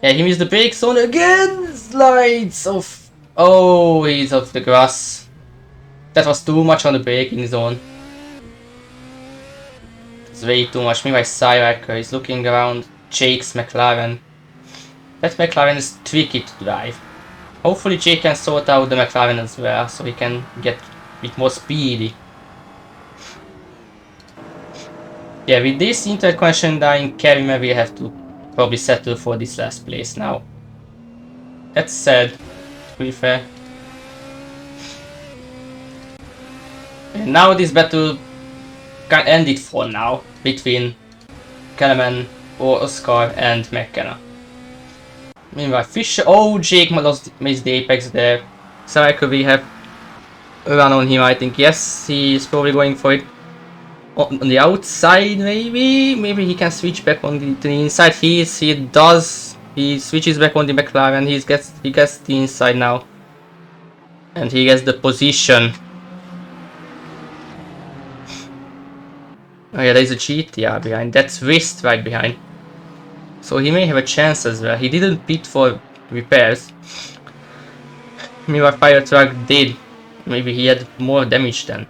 Yeah, he missed the brake zone again! Slides off. Oh, he's off the grass. That was too much on the braking zone. It's way too much. Meanwhile, Cyracker is looking around Jake's McLaren. That McLaren is tricky to drive. Hopefully Jake can sort out the McLaren as well, so he can get a bit more speedy. Yeah, with this interconnection dying, Kerrimer will have to probably settle for this last place now. That's sad, to be fair. And now this battle can end it for now, between Kellerman, or Oscar, and McKenna. Meanwhile, Fisher. Oh, Jake missed the apex there. So I could we have a run on him, I think. Yes, he's probably going for it. On the outside, maybe? Maybe he can switch back on to the inside. He does. He switches back on the McLaren. He gets the inside now. And he gets the position. Oh yeah, there's a GTR behind. That's wrist right behind. So he may have a chance as well. He didn't pit for repairs. Meanwhile, fire truck did. Maybe he had more damage then.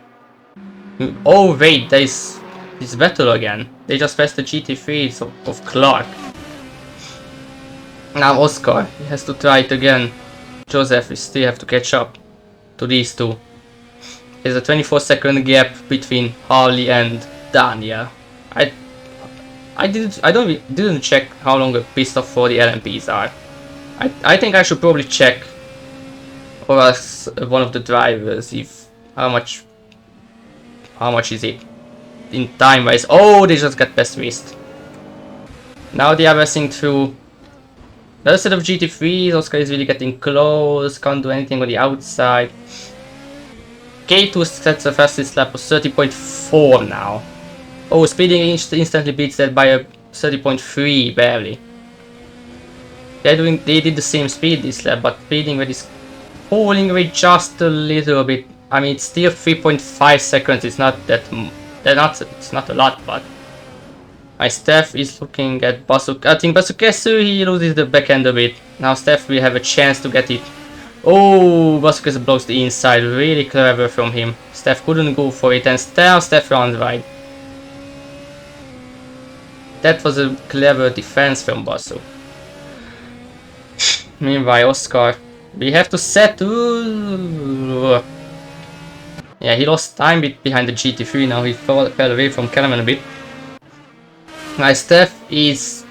Oh wait, there is this battle again. They just passed the GT3 of Clark. Now Oscar, he has to try it again. Joseph, we still have to catch up to these two. There's a 24-second gap between Harley and Daniel. I didn't check how long a pit stop for the LMPs are. I think I should probably check, or ask one of the drivers if how much is it in time wise. Oh, they just got past wrist. Now they are racing through the other set of GT3s. Oscar is really getting close, can't do anything on the outside. K2 sets the fastest lap of 30.4 now. Oh, speeding instantly beats that by a 30.3 barely. They did the same speed this lap, but speeding with is pulling away just a little bit. I mean, it's still 3.5 seconds. It's not that. It's not a lot, but my Steph is looking at Basuk. I think Basukesu, he loses the back end a bit. Now Steph will have a chance to get it. Oh, Basukesu blocks the inside. Really clever from him. Steph couldn't go for it, and Steph runs right. That was a clever defense from Basu. Meanwhile, Oscar, we have to settle. Yeah, he lost time behind the GT3 now. He fell away from Kellerman a bit. My Steph is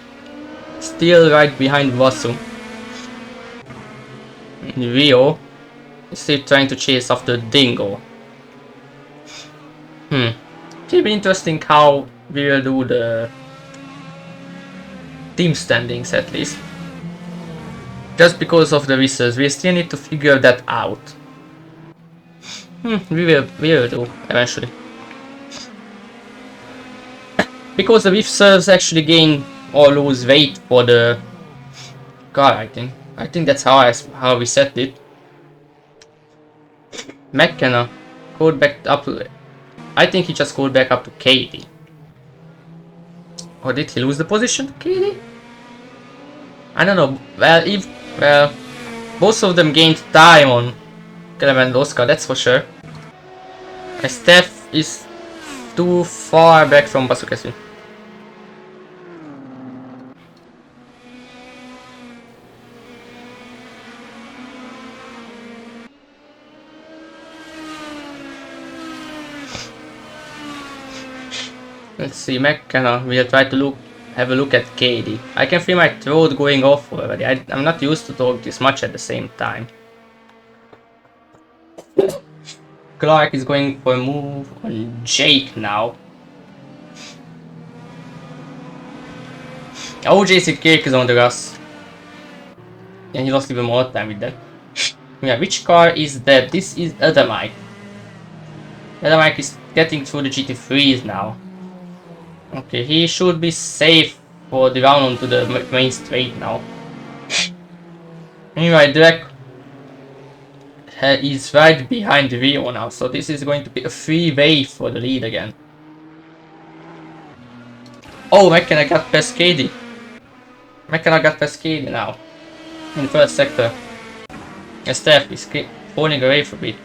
still right behind Basu. Rio is still trying to chase after Dingo. It'll be interesting how we will do the team standings at least. Just because of the research, we still need to figure that out. We will do eventually. Because the reserves actually gain or lose weight for the car, I think. I think that's how we set it. McKenna code back up to. I think he just called back up to Katie. Or did he lose the position to Katie? I don't know. Well, both of them gained time on Kellerman and Oscar, that's for sure. And Steph is too far back from Basukesu. Let's see, McKenna will try to have a look at Katie. I can feel my throat going off already. I'm not used to talk this much at the same time. Clark is going for a move on Jake now. Oh, JC Kirk is on the grass. And he lost even more time with that. Yeah, which car is that? This is Adamike. Adamike is getting through the GT3s now. Okay, he should be safe for the round onto the main straight now. Anyway, Drake is right behind Rio now, so this is going to be a free-way for the lead again. Oh, McKenna got past Katie. McKenna got Cascadia now. In first sector. And Steph is falling away from it.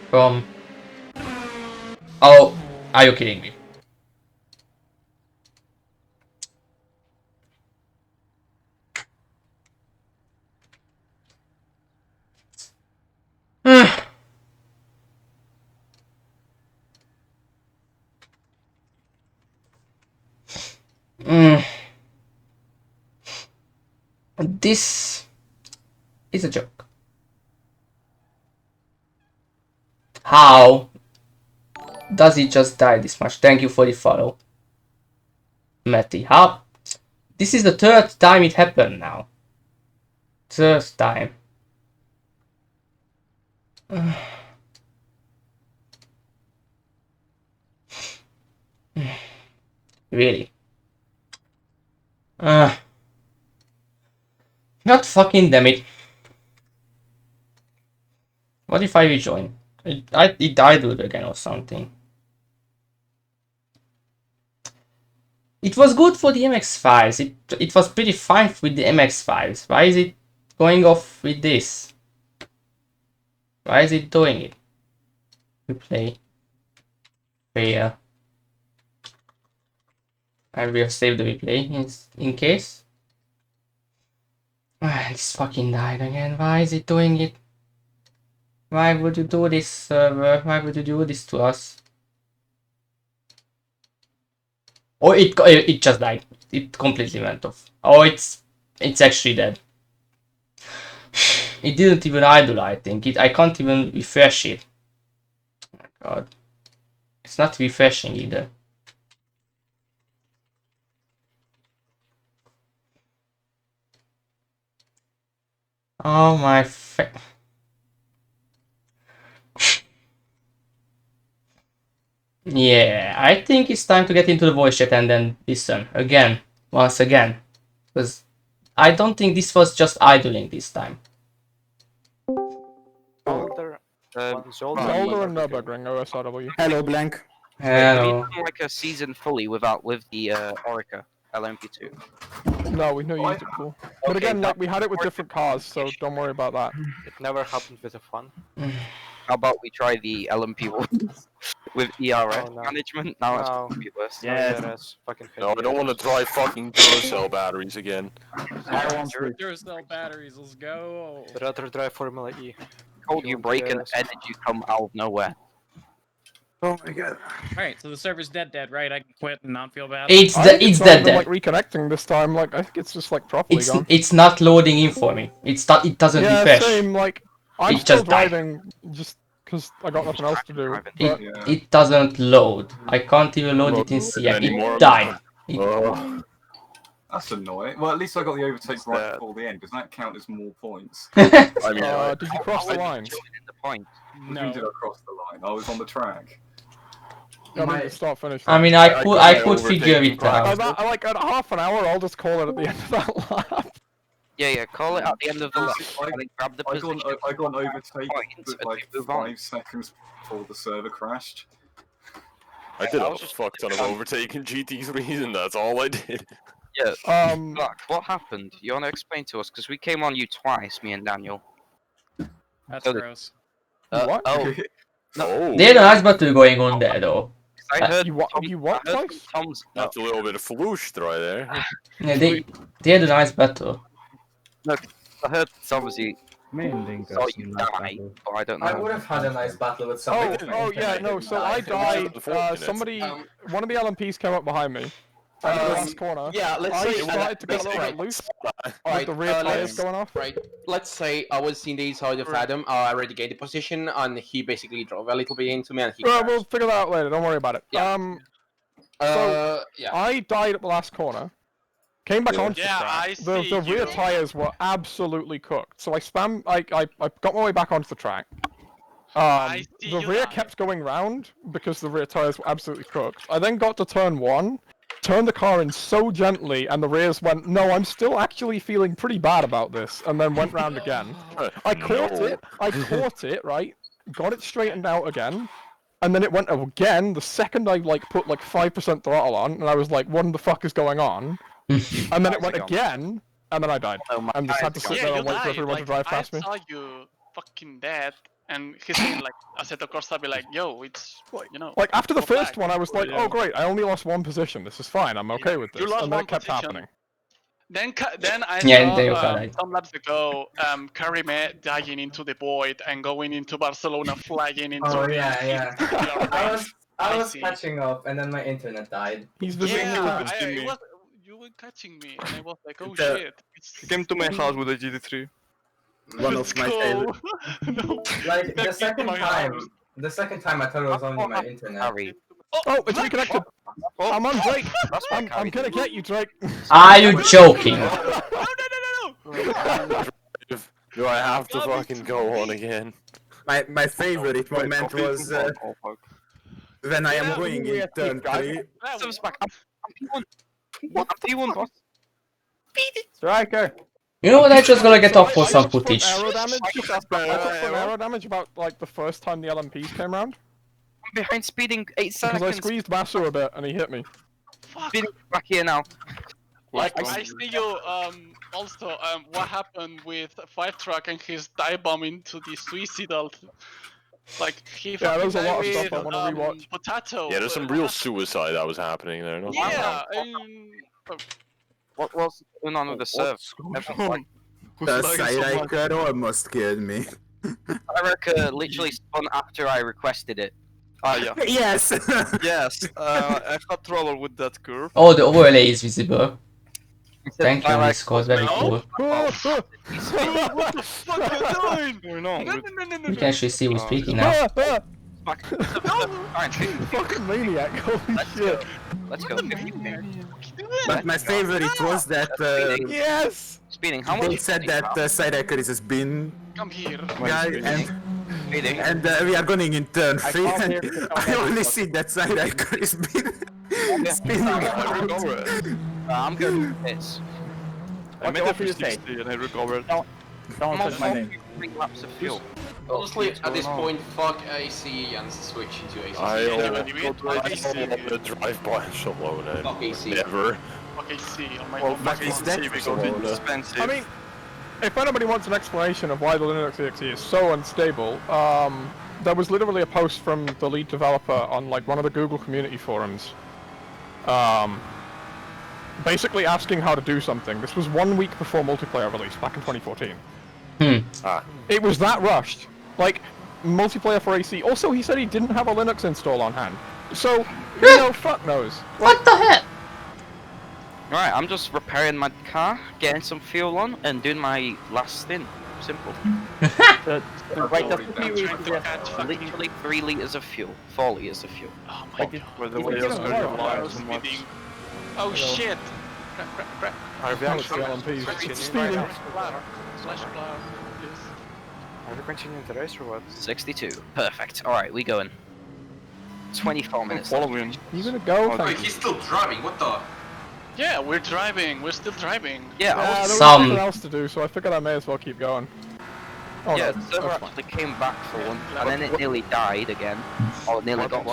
From... Oh, are you kidding me? This is a joke. How does he just die this much? Thank you for the follow, Matty. How? This is the third time it happened now. Third time. Really? Not fucking damn it. What if I rejoin? It died again or something. It was good for the MX files. It was pretty fine with the MX files. Why is it going off with this? Why is it doing it? Replay. Fail. I will save the replay in case. This fucking died again. Why is it doing it? Why would you do this, server? Why would you do this to us? Oh, it just died. It completely went off. Oh, it's actually dead. It didn't even idle, I think. I can't even refresh it. Oh my god. It's not refreshing either. Oh my Yeah, I think it's time to get into the voice chat and then listen again, once again. Because I don't think this was just idling this time. Zolder and Nubbering OSRW. Hello, Blank. Have you Hello. done like a season fully with the Orica LMP2? No, we've not used it before. But again, like we had it with different cars, so don't worry about that. It never happened with a fun. How about we try the LMP1 with ERS Oh, no. management? Now it's No. gonna be worse. Yeah, that's fucking No, I don't want to drive fucking Duracell batteries again. I want to. Duracell batteries, let's go. I'd rather drive Formula E. Cold you break and DRS. energy come out of nowhere. Oh my god. Alright, so the server's dead, right? I can quit and not feel bad. It's I think it's not dead even, dead. like reconnecting this time. Like I think it's just like properly gone. It's not loading in for me. It doesn't Yeah, refresh. same. Like I'm It still just died. driving just because I got nothing else to do. Driving. But It doesn't load. I can't even load it in CF. Anymore. It died. Oh, That's annoying. Well, at least I got the overtake What's right that? before the end. Does that count as more points? I mean, did you cross the lines? Joining the point. What do you mean did I cross the line? I was on the track. I mean, start finish. I mean, I I got could my figure overtaking it out. I like at half an hour. I'll just call it at the end of that lap. Yeah, call it at the end of the lap. And then grab the I position. got an overtake Points with and like move on. 5 seconds before the server crashed. I did I a was just- fuck ton of overtaking GT3s, and that's all I did. Yeah. Um, Black, what happened? You wanna explain to us? Because we came on you twice, me and Daniel. That's So- gross. what? Oh, Oh, There's a nice battle going on there though. 'cause I heard You what? Tom- You what I heard twice? from Tom's. that's a little bit of floosh right there. Yeah, they had a nice battle. I heard obviously Main link. saw you die, but I don't know. have had a nice battle with Oh, somebody. oh yeah, no. So I died. Unfortunate. Somebody, one of the LMPs came up behind me. In the last corner. Yeah, let's I say started to get a little bit right. loose Alright, with the rear tires going off. Right, let's say I was in the inside of Adam. I already gained the position, and he basically drove a little bit into me, and he. Well, we'll figure that out later. Don't worry about it. Yeah. Yeah. I died at the last corner. Came back onto Yeah, the track. I The see rear you. tires were absolutely cooked. So I spam. I got my way back onto the track. I see The you rear now. kept going round because the rear tires were absolutely cooked. I then got to turn 1, turned the car in so gently, and the rears went, no, I'm still actually feeling pretty bad about this, and then went round again. I caught it, right? Got it straightened out again, and then it went again the second I like put like 5% throttle on, and I was like, what the fuck is going on? And then it went again, and then I died. Oh my And just had to God. sit Yeah, there you and wait for died. everyone to Like, drive I past me. saw you fucking dead, and he's saying like Assetto Costa be like, yo, it's you know. Like after the go first back. one, I was like, Yeah. oh great, I only lost one position. This is fine. I'm okay with You this. lost And then one it kept position. happening. Then I Yeah, and then you saw died. some laps ago Karime dying into the void and going into Barcelona, flying into Oh the yeah, yeah. I was I was see. catching up, and then my internet died. He's visiting Yeah, Cubans. it was you were catching me, and I was like, oh The- shit. He came to my house with a GT3. One Let's of my go. favorite. No, Like back into my house. the second time I thought it was only my internet. Harry. Oh, it's reconnected. I'm on Drake. That's what I'm Harry gonna did. get you, Drake. Are you joking? No, no, no, no, no. Do I have to God, fucking it's go on me. again? My favorite moment was Oh, fuck. when I am Yeah, going we in have turn keep driving. 3. Steps back. I'm P1. I'm P1, boss. Striker! You know what? I just gonna get So off for I some took front footage. Aero damage. I took front aero damage about like the first time the LMPs came around. I'm behind speeding 8 Because I seconds. squeezed Masu a bit and he hit me. Fuck. Speeding back here now. Like, I see you, also, what happened with 5-Truck and his dive bomb into the suicidal. Like, he Yeah, fucking there's a died lot of with, stuff I wanna rewatch. Potato. Yeah, there's some real suicide that was happening there. No? Yeah, What was going on with the serve? Everyone, The Sidehiker almost killed me. Erica literally spun after I requested it. Ah, yeah. Yes! Yes, I've had trouble with that curve. Oh, the overlay is visible. Thank you, I Discord. Very cool. what the fuck are you doing? Going on No, with no, no, no, You no. can actually see who's speaking now. Back. Fucking maniac, holy Let's shit. go. Let's go. 15 there. But my favorite was that Yes! Speeding. How much? they said that Sidehiker is a spin Come here. guy Speeding. and we are going in turn 3 can't and hear the I only see that Sidehiker is spinning I recovered. I'm going to this. I made what it for do you say? 60 and I recovered. Don't I'm on touch my name. 3 laps of fuel. Honestly, at this point, fuck AC and switch into AC. I Yeah, don't but you mean, I want see. to drive by alone. Fuck AC. Never. Okay, see on my Well, phone. fucking is that see because it's Barcelona? expensive. I mean, if anybody wants an explanation of why the Linux exe is so unstable, there was literally a post from the lead developer on like one of the Google community forums, basically asking how to do something. This was 1 week before multiplayer release back in 2014. Ah, It was that rushed. Like, multiplayer for AC. Also, he said he didn't have a Linux install on hand. So, you know, fuck knows. What the heck? Right, I'm just repairing my car, getting some fuel on, and doing my last stint. Simple. Right, Literally 3 liters of fuel, 4 liters of fuel. Oh my god. By the It's way, getting that's low. very I light was and much. speeding. Oh shit! Crap. Are we Now it's the actually LMPs. It's Speeding. Slash cloud. Yes. Are we continuing the race or what? 62. Perfect. Alright, we going. 24 minutes. Following. You gonna go? Oh, Thank you. he's still driving, what the? Yeah, we're driving. We're still driving. Yeah, Yeah, I there was, was Some- nothing else to do, so I figured I may as well keep going. Oh, yeah, no, the server that's fine. actually came back for one, and then it nearly died again. Or nearly got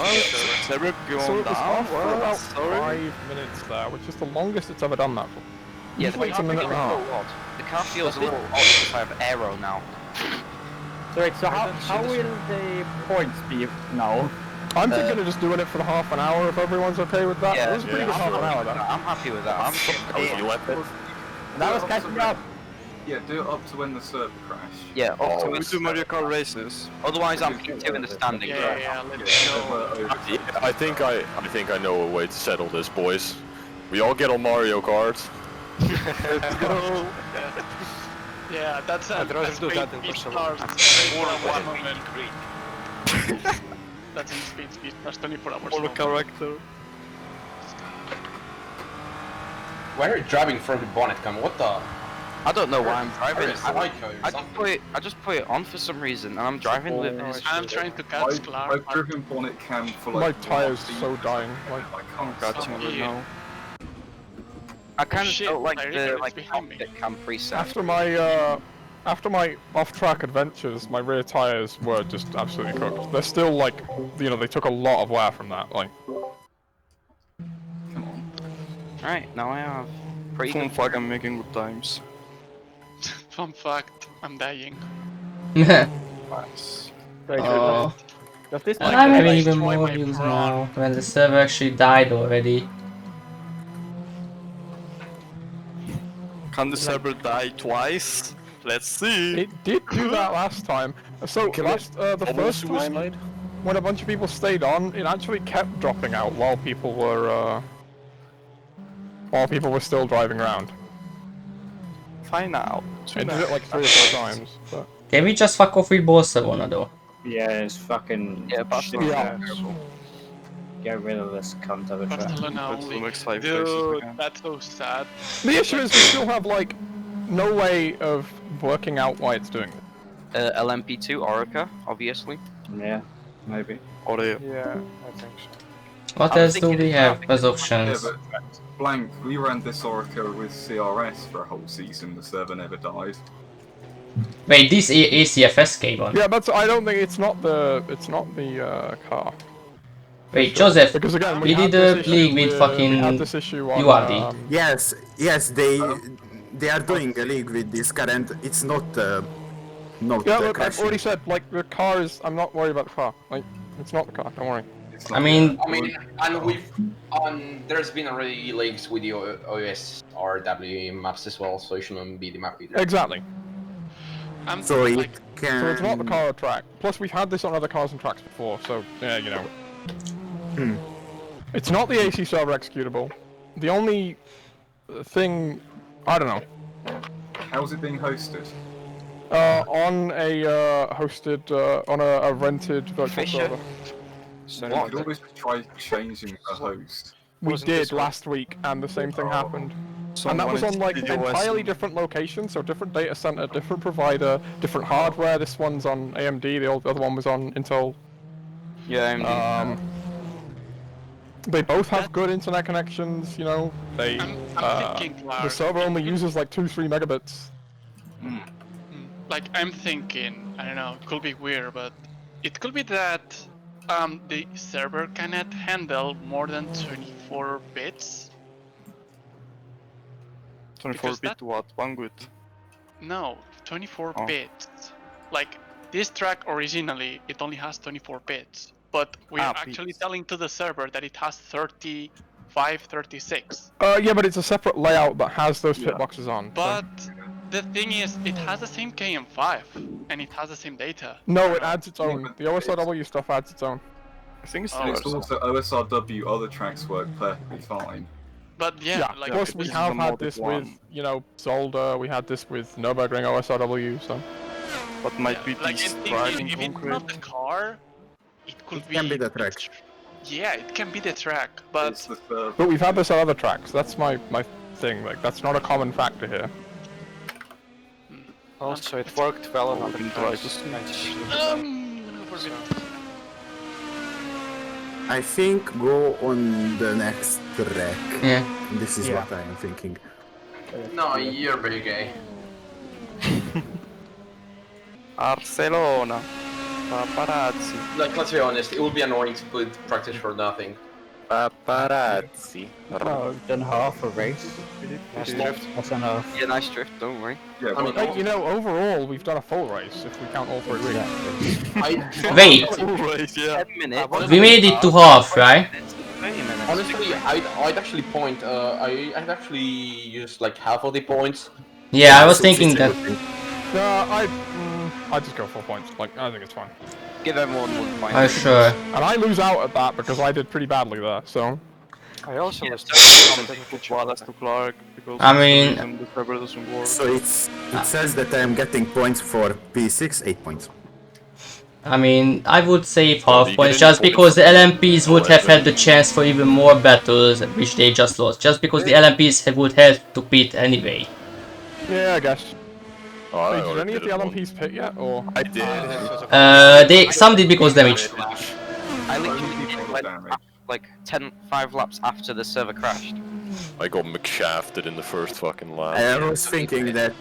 Server So going it was down off for about sorry. 5 minutes there, which is the longest it's ever done that for. Yeah, Usually it's a minute and a half. The car feels a little odd if I have aero now. Sorry, so how will the points be now? I'm thinking of just doing it for the half an hour if everyone's okay with that. Yeah, It was a pretty good half an hour then. I'm happy with that. you let it? That was catching up. Yeah, do it up to when the server crashed. Yeah, Oh, So we do Mario Kart races. Otherwise, I'm P2 in the standings. Yeah, let's go. Yeah, I think I know a way to settle this, boys. We all get on Mario Kart. Let's go. Yeah, that's I'd rather do that than Barcelona. That's in speed starts 24 hours. Follow long. character. Why are you driving from the bonnet cam? What the? I don't know why I'm driving. I like how I just put it on for some reason, and I'm driving with this. I'm trying to catch Clark. I've driven bonnet cam for My like... tire's half so the- dying. Like, I can't Got stop. you now. I kind of Shit, felt like I the reckon like it's behind me. cam preset. after my off-track adventures, my rear tires were just absolutely cooked. They're still like, you know, they took a lot of wear from that. Like, Come on. Alright, now I have pretty Fun good. fuck, I'm making good times. Fun fact, I'm dying. Oh. Does this And like I'm the having like even destroy more my views prawn. now, when the server actually died already. Can the server die twice? Let's see. It did do that last time. So the first time, when a bunch of people stayed on, it actually kept dropping out while people were still driving around. Fine now. It did it like 3 or 4 times. But... Can we just fuck off with Barcelona though? Yeah, it's fucking Yeah, Barcelona. Yeah. Get rid of this cunt of a track. Barcelona Let's only. mix live Dude, faces again. that's so sad. The issue is we still have like no way of working out why it's doing it. LMP2, Orica, obviously. Yeah, maybe. Or the Yeah, I think so. What I was else do thinking we it's have not as Yeah, options? but Blank, we ran this Orica with CRS for a whole season. The server never died. Wait, this ACFS came on. Yeah, but I don't think it's not the car. Wait, Sure. Joseph, Because again, we had did a this issue league with fucking we had this issue on, URD. Yes, they are doing a league with this car, and it's not Yeah, look, I've crashing. already said, like, the car is... I'm not worried about the car. Like, it's not the car, don't worry. It's I not mean, And there's been already links with the OSRW maps as well, so it shouldn't be the map either. Exactly. I'm So it like, can. So it's not the car or track. Plus, we've had this on other cars and tracks before, so, yeah, you know. It's not the AC server executable. The only thing... I don't know. How's it being hosted? On a hosted, on a rented virtual Fisher. server. You could always try changing the host. We Wasn't did this one- last week, and the same thing happened. And that someone was on like TDOS entirely different locations, so different data center, different provider, different hardware. This one's on AMD, the other one was on Intel. Yeah, They both have good internet connections, you know. They I'm thinking, Clark, the server only uses like 2-3 megabits. like, I'm thinking, I don't know, it could be weird, but it could be that the server cannot handle more than 24 bits. 24 because bit that- what? One good. No, 24 Oh. bits. Like, this track originally, it only has 24 bits, but we're actually bits. telling to the server that it has 35, 36. Yeah, but it's a separate layout that has those pit boxes on. so- But the thing is, it has the same KM5, and it has the same data. No, it adds its Yeah, own. but The OSRW stuff adds its own. I think it's Oh, And the it's also OSRW, other tracks work perfectly fine. But yeah, like, Plus, we this is have the had modded this one. with, you know, Zolder. We had this with Nürburgring OSRW. So. What might be like, this in theory, driving if it's concrete? not the car, it could It can be the track. Yeah, it can be the track, It's but the server. But we've had this on other tracks. That's my thing. Like, that's not a common factor here. Also, it worked well on other Can try cars. to switch. forbidden. I think go on the next track. Yeah. This is Yeah. what I am thinking. No, you're very gay. Barcelona. Paparazzi. Like, let's be honest, it would be annoying to put practice for nothing. Paparazzi. No, I've done half a race. That's enough. Yeah, nice drift, don't worry. Yeah, I mean, well, Like, you know, overall, we've done a full race if we count all 3 weeks. Wait, Always, yeah. 10 minutes. we made it to half, right? 20 minutes. Honestly, I'd actually point. I'd actually use like half of the points. Yeah, I was thinking that. I'd just go 4 points. Like, I think it's fine. Give everyone 1 point. Oh, sure. And I lose out at that because I did pretty badly there. So. I also was Something Wallace to Clark because I mean- for some reason the server doesn't work. So it says that I am getting points for P6, 8 points. I mean, I would save Oh, half you points get just any because the points? LMPs would have had the chance for even more battles, which they just lost. Just because the LMPs would have to pit anyway. Yeah, I guess. Oh, I Wait, did already any of did the it once. LMPs pit yet, or? I did. Some did because damage. I literally did people damage. like 5 laps after the server crashed. I got McShafted in the first fucking lap. I was thinking that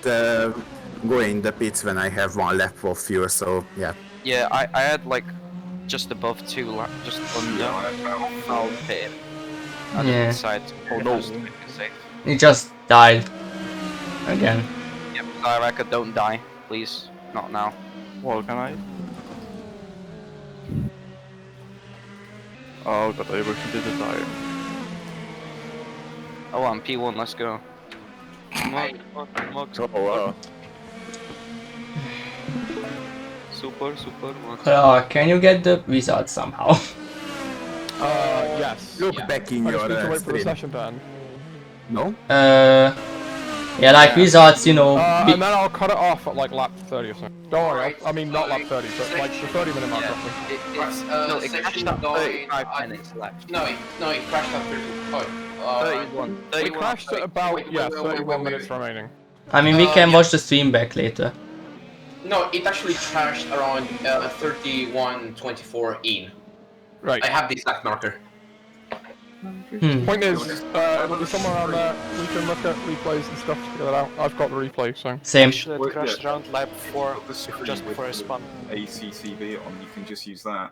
go in the pits when I have 1 lap of fuel, so yeah. Yeah, I had like just above 2 laps, just under. I'll pit. I Yeah. decided to Oh, no. safe. It just died again. Yep, Siraka, don't die, please. Not now. Well, can I? Oh god, I overheated the tire. Oh, I'm P1, let's go. Oh wow. Super. Can you get the result somehow? Yes. Look back in I your just need to wait for the stream. session to end. No? Yeah, like results, you know. And then I'll cut it off at like lap 30 or something. Don't worry, I mean not lap 30, but like the 30-minute mark roughly. It's No, it crashed section at going. 35 minutes left. No, it crashed at 30. Oh, 31. We crashed at about, wait, 31 minutes remaining. I mean, we can watch the stream back later. No, it actually crashed around 31:24 in. Right. I have the exact marker. Point is, it'll be somewhere around there. We can look at replays and stuff to figure that out. I've got the replay, so. Same. It crashed around lap 4 just before I spun. ACCB on, you can just use that.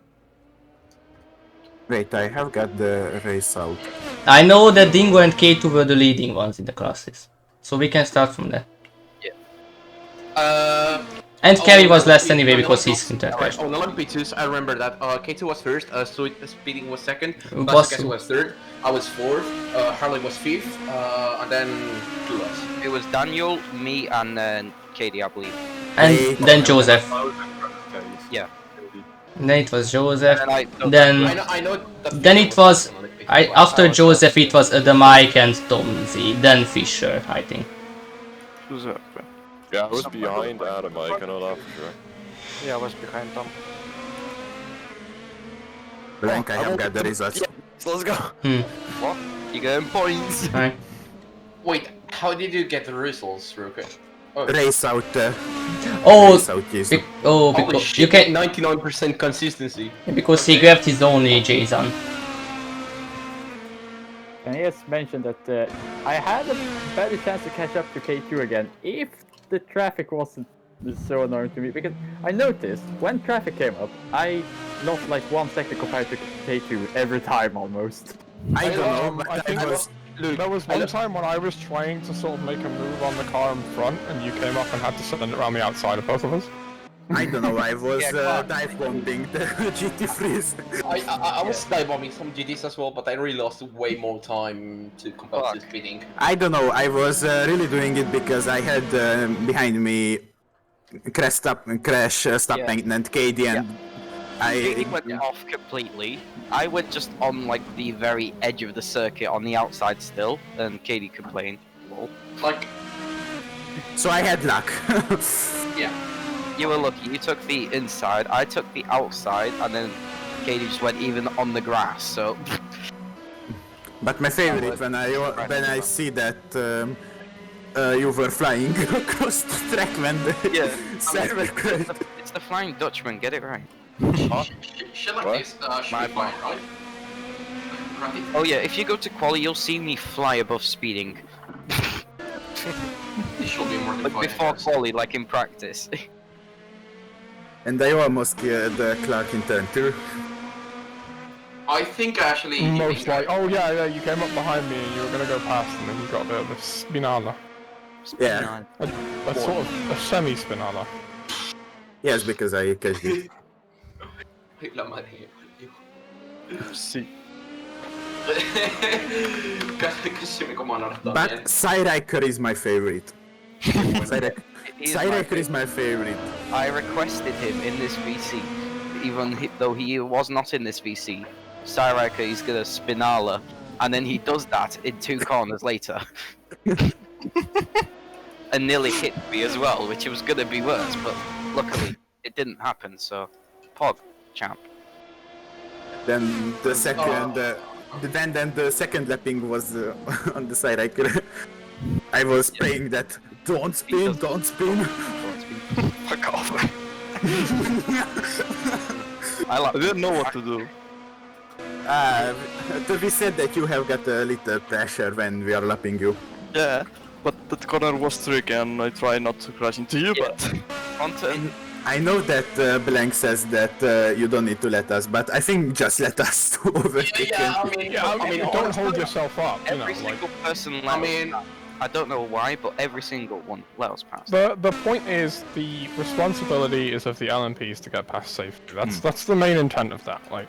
Wait, I have got the race out. I know that Dingo and K2 were the leading ones in the classes. So we can start from there. And Kerry was last anyway because he's intercrashed. On the P2s, I remember that K2 was first, Speeding was second, Boston was third, I was fourth, Harley was fifth, and then who else? It was Daniel, me, and then Katie, I believe. And then Joseph. Yeah. And then it was Joseph. And Then it was after Joseph it was the Mike and Tom Z. Then Fisher, I think. Yeah, I was behind Adam, I know that for sure. Yeah, I was behind Tom. Blank, I have got the results. Yeah, let's go. What? You getting points? Right. Wait, how did you get the results, real quick? Race out. Oh, race out, yes. Because you can 99% consistency. because he grabbed his only Jason. Can I just mention that I had a better chance to catch up to K2 again if the traffic wasn't so annoying to me, because I noticed when traffic came up, I lost like 1 second compared to K2 every time almost. I don't know, but I think there was one time when I was trying to sort of make a move on the car in front, and you came up and had to send it around the outside of both of us. I don't know, I was dive bombing the GT3s. I was dive bombing some GTs as well, but I really lost way more time to competitive speeding. I don't know, I was really doing it because I had behind me crash stop and KD, and Katie went off completely. I went just on like the very edge of the circuit on the outside still, and Katie complained. Lol. Like, so I had luck. Yeah. You were lucky, you took the inside, I took the outside, and then Katie just went even on the grass, so... But my favorite when I see that you were flying across the track when the server crashed. It's the Flying Dutchman, get it right. Shit like this should be fine, right? Right? Oh yeah, if you go to quali, you'll see me fly above speeding. It should be more than Like 5 before meters. quali, like in practice. And I almost killed Clark in turn 2. I think actually... Most like, oh yeah, you came up behind me and you were gonna go past, and then you got the spinala. Yeah. A sort of a semi-spinala. Yes, because I catched it. La madre mia. Sì. Casi me como But Cyriker is my favorite. Cyriker is my favorite. I requested him in this VC, even though he was not in this VC. Siraka, he's gonna Spinala, and then he does that in 2 corners later. And nearly hit me as well, which was gonna be worse, but luckily it didn't happen, so Pog, champ. Then the second, then the second lapping was on the Cyriker. I was praying that don't spin. Fuck off. I didn't know what to do. We said that you have got a little pressure when we are lapping you. Yeah, but that corner was tricky and I try not to crash into you, but... I know that Blank says that you don't need to let us, but I think just let us to overtake him. I mean, don't hold yourself up, you know, Every like... single person I mean, I don't know why, but every single one let us pass. The point is, the responsibility is of the LMPs to get past safely. That's the main intent of that. Like,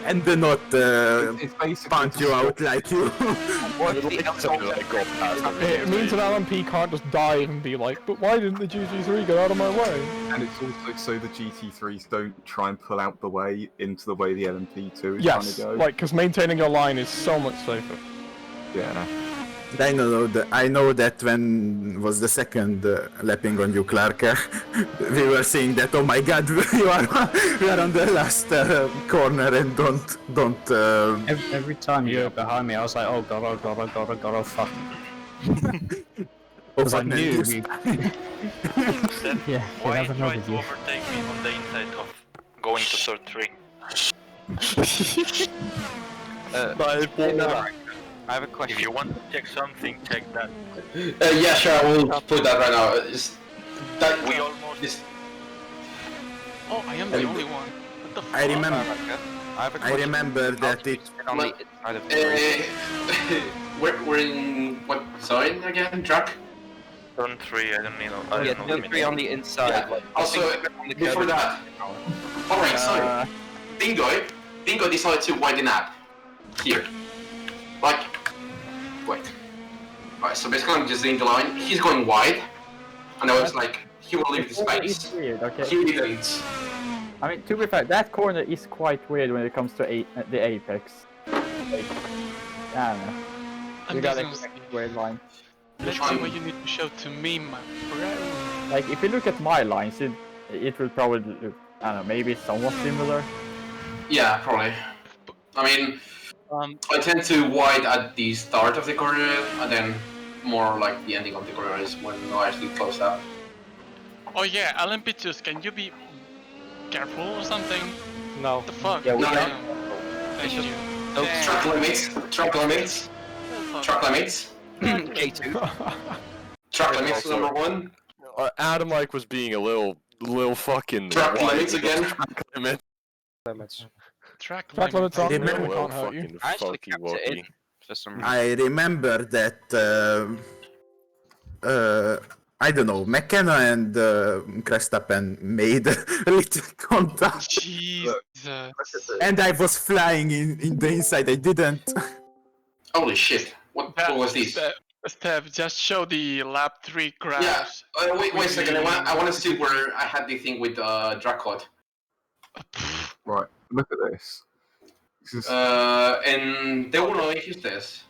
And do not It's basically punch you out like you. it means an LMP can't just dive and be like, but why didn't the GT3 get out of my way? And it's also so the GT3s don't try and pull out the way into the way the LMP2 is Yes, trying to go. like, because maintaining your line is so much safer. Yeah. I know that when was the second lapping on you, Clark, we were saying that, oh my god, we are on the last corner and don't. Every time you were behind me, I was like, oh god, oh god, oh god, oh god, oh fuck. Because I knew we... Yeah, Why never try noted to you. overtake me on the inside of going to third three? I have a question. If you want to check something, check that. Yeah, sure, I will put that right now. We almost... Oh, I am the only one. What the fuck? I remember. I have a I question. remember that it. On the inside of the We're in what sign again? Track? Turn 3, I don't know. I yeah, don't know. turn 3 on the inside. Yeah. Also, before that. Alright, so Dingo decided to widen up here. Like, wait. Alright, so basically I'm just in the line. He's going wide, and I was like, he will leave the space. It's weird, okay. He didn't. I mean, to be fair, that corner is quite weird when it comes to the apex. Like, I don't know. You got a weird line. That's what you need to show to me, my bro. Like, if you look at my lines, it will probably look, I don't know, maybe somewhat similar. Yeah, probably. I mean, I tend to wide at the start of the corner, and then more like the ending of the corner is when I actually close up. Oh yeah, LMP2s, can you be careful or something? No. What the fuck? Yeah, we no. are. Thank you. Track limits. Track limits. Track limits. K2. Track limits number 1. Adam like was being a little fucking Track wide limits with again. Track limits. Track Track limits on Remember- there, we Well, can't hurt you. fucking I actually fucky kept it in walkie. for some reason. I remember that. I don't know. McKenna and Crestappen made a little contact, Jesus. and I was flying in the inside. I didn't. Holy shit. What was this? Steph, just show the lap 3 crash. Yeah, wait a second. I want to see where I had the thing with Dracod. Right, look at this. This is... En D1 dijiste.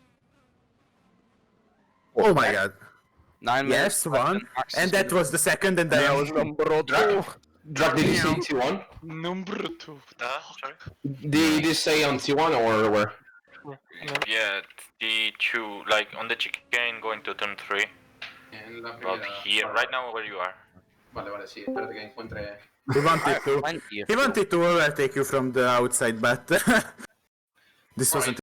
Oh my god. 9 minutes. Yes, one. And that was the second, and I was number 2. Drag, did you say T1? Number 2. Sorry? Did you say on T1 or where? Yeah, T2, like on the chicane going to turn 3. About here, right now where you are. Vale, sí, espérate que encuentre... He wanted to overtake you from the outside, but this wasn't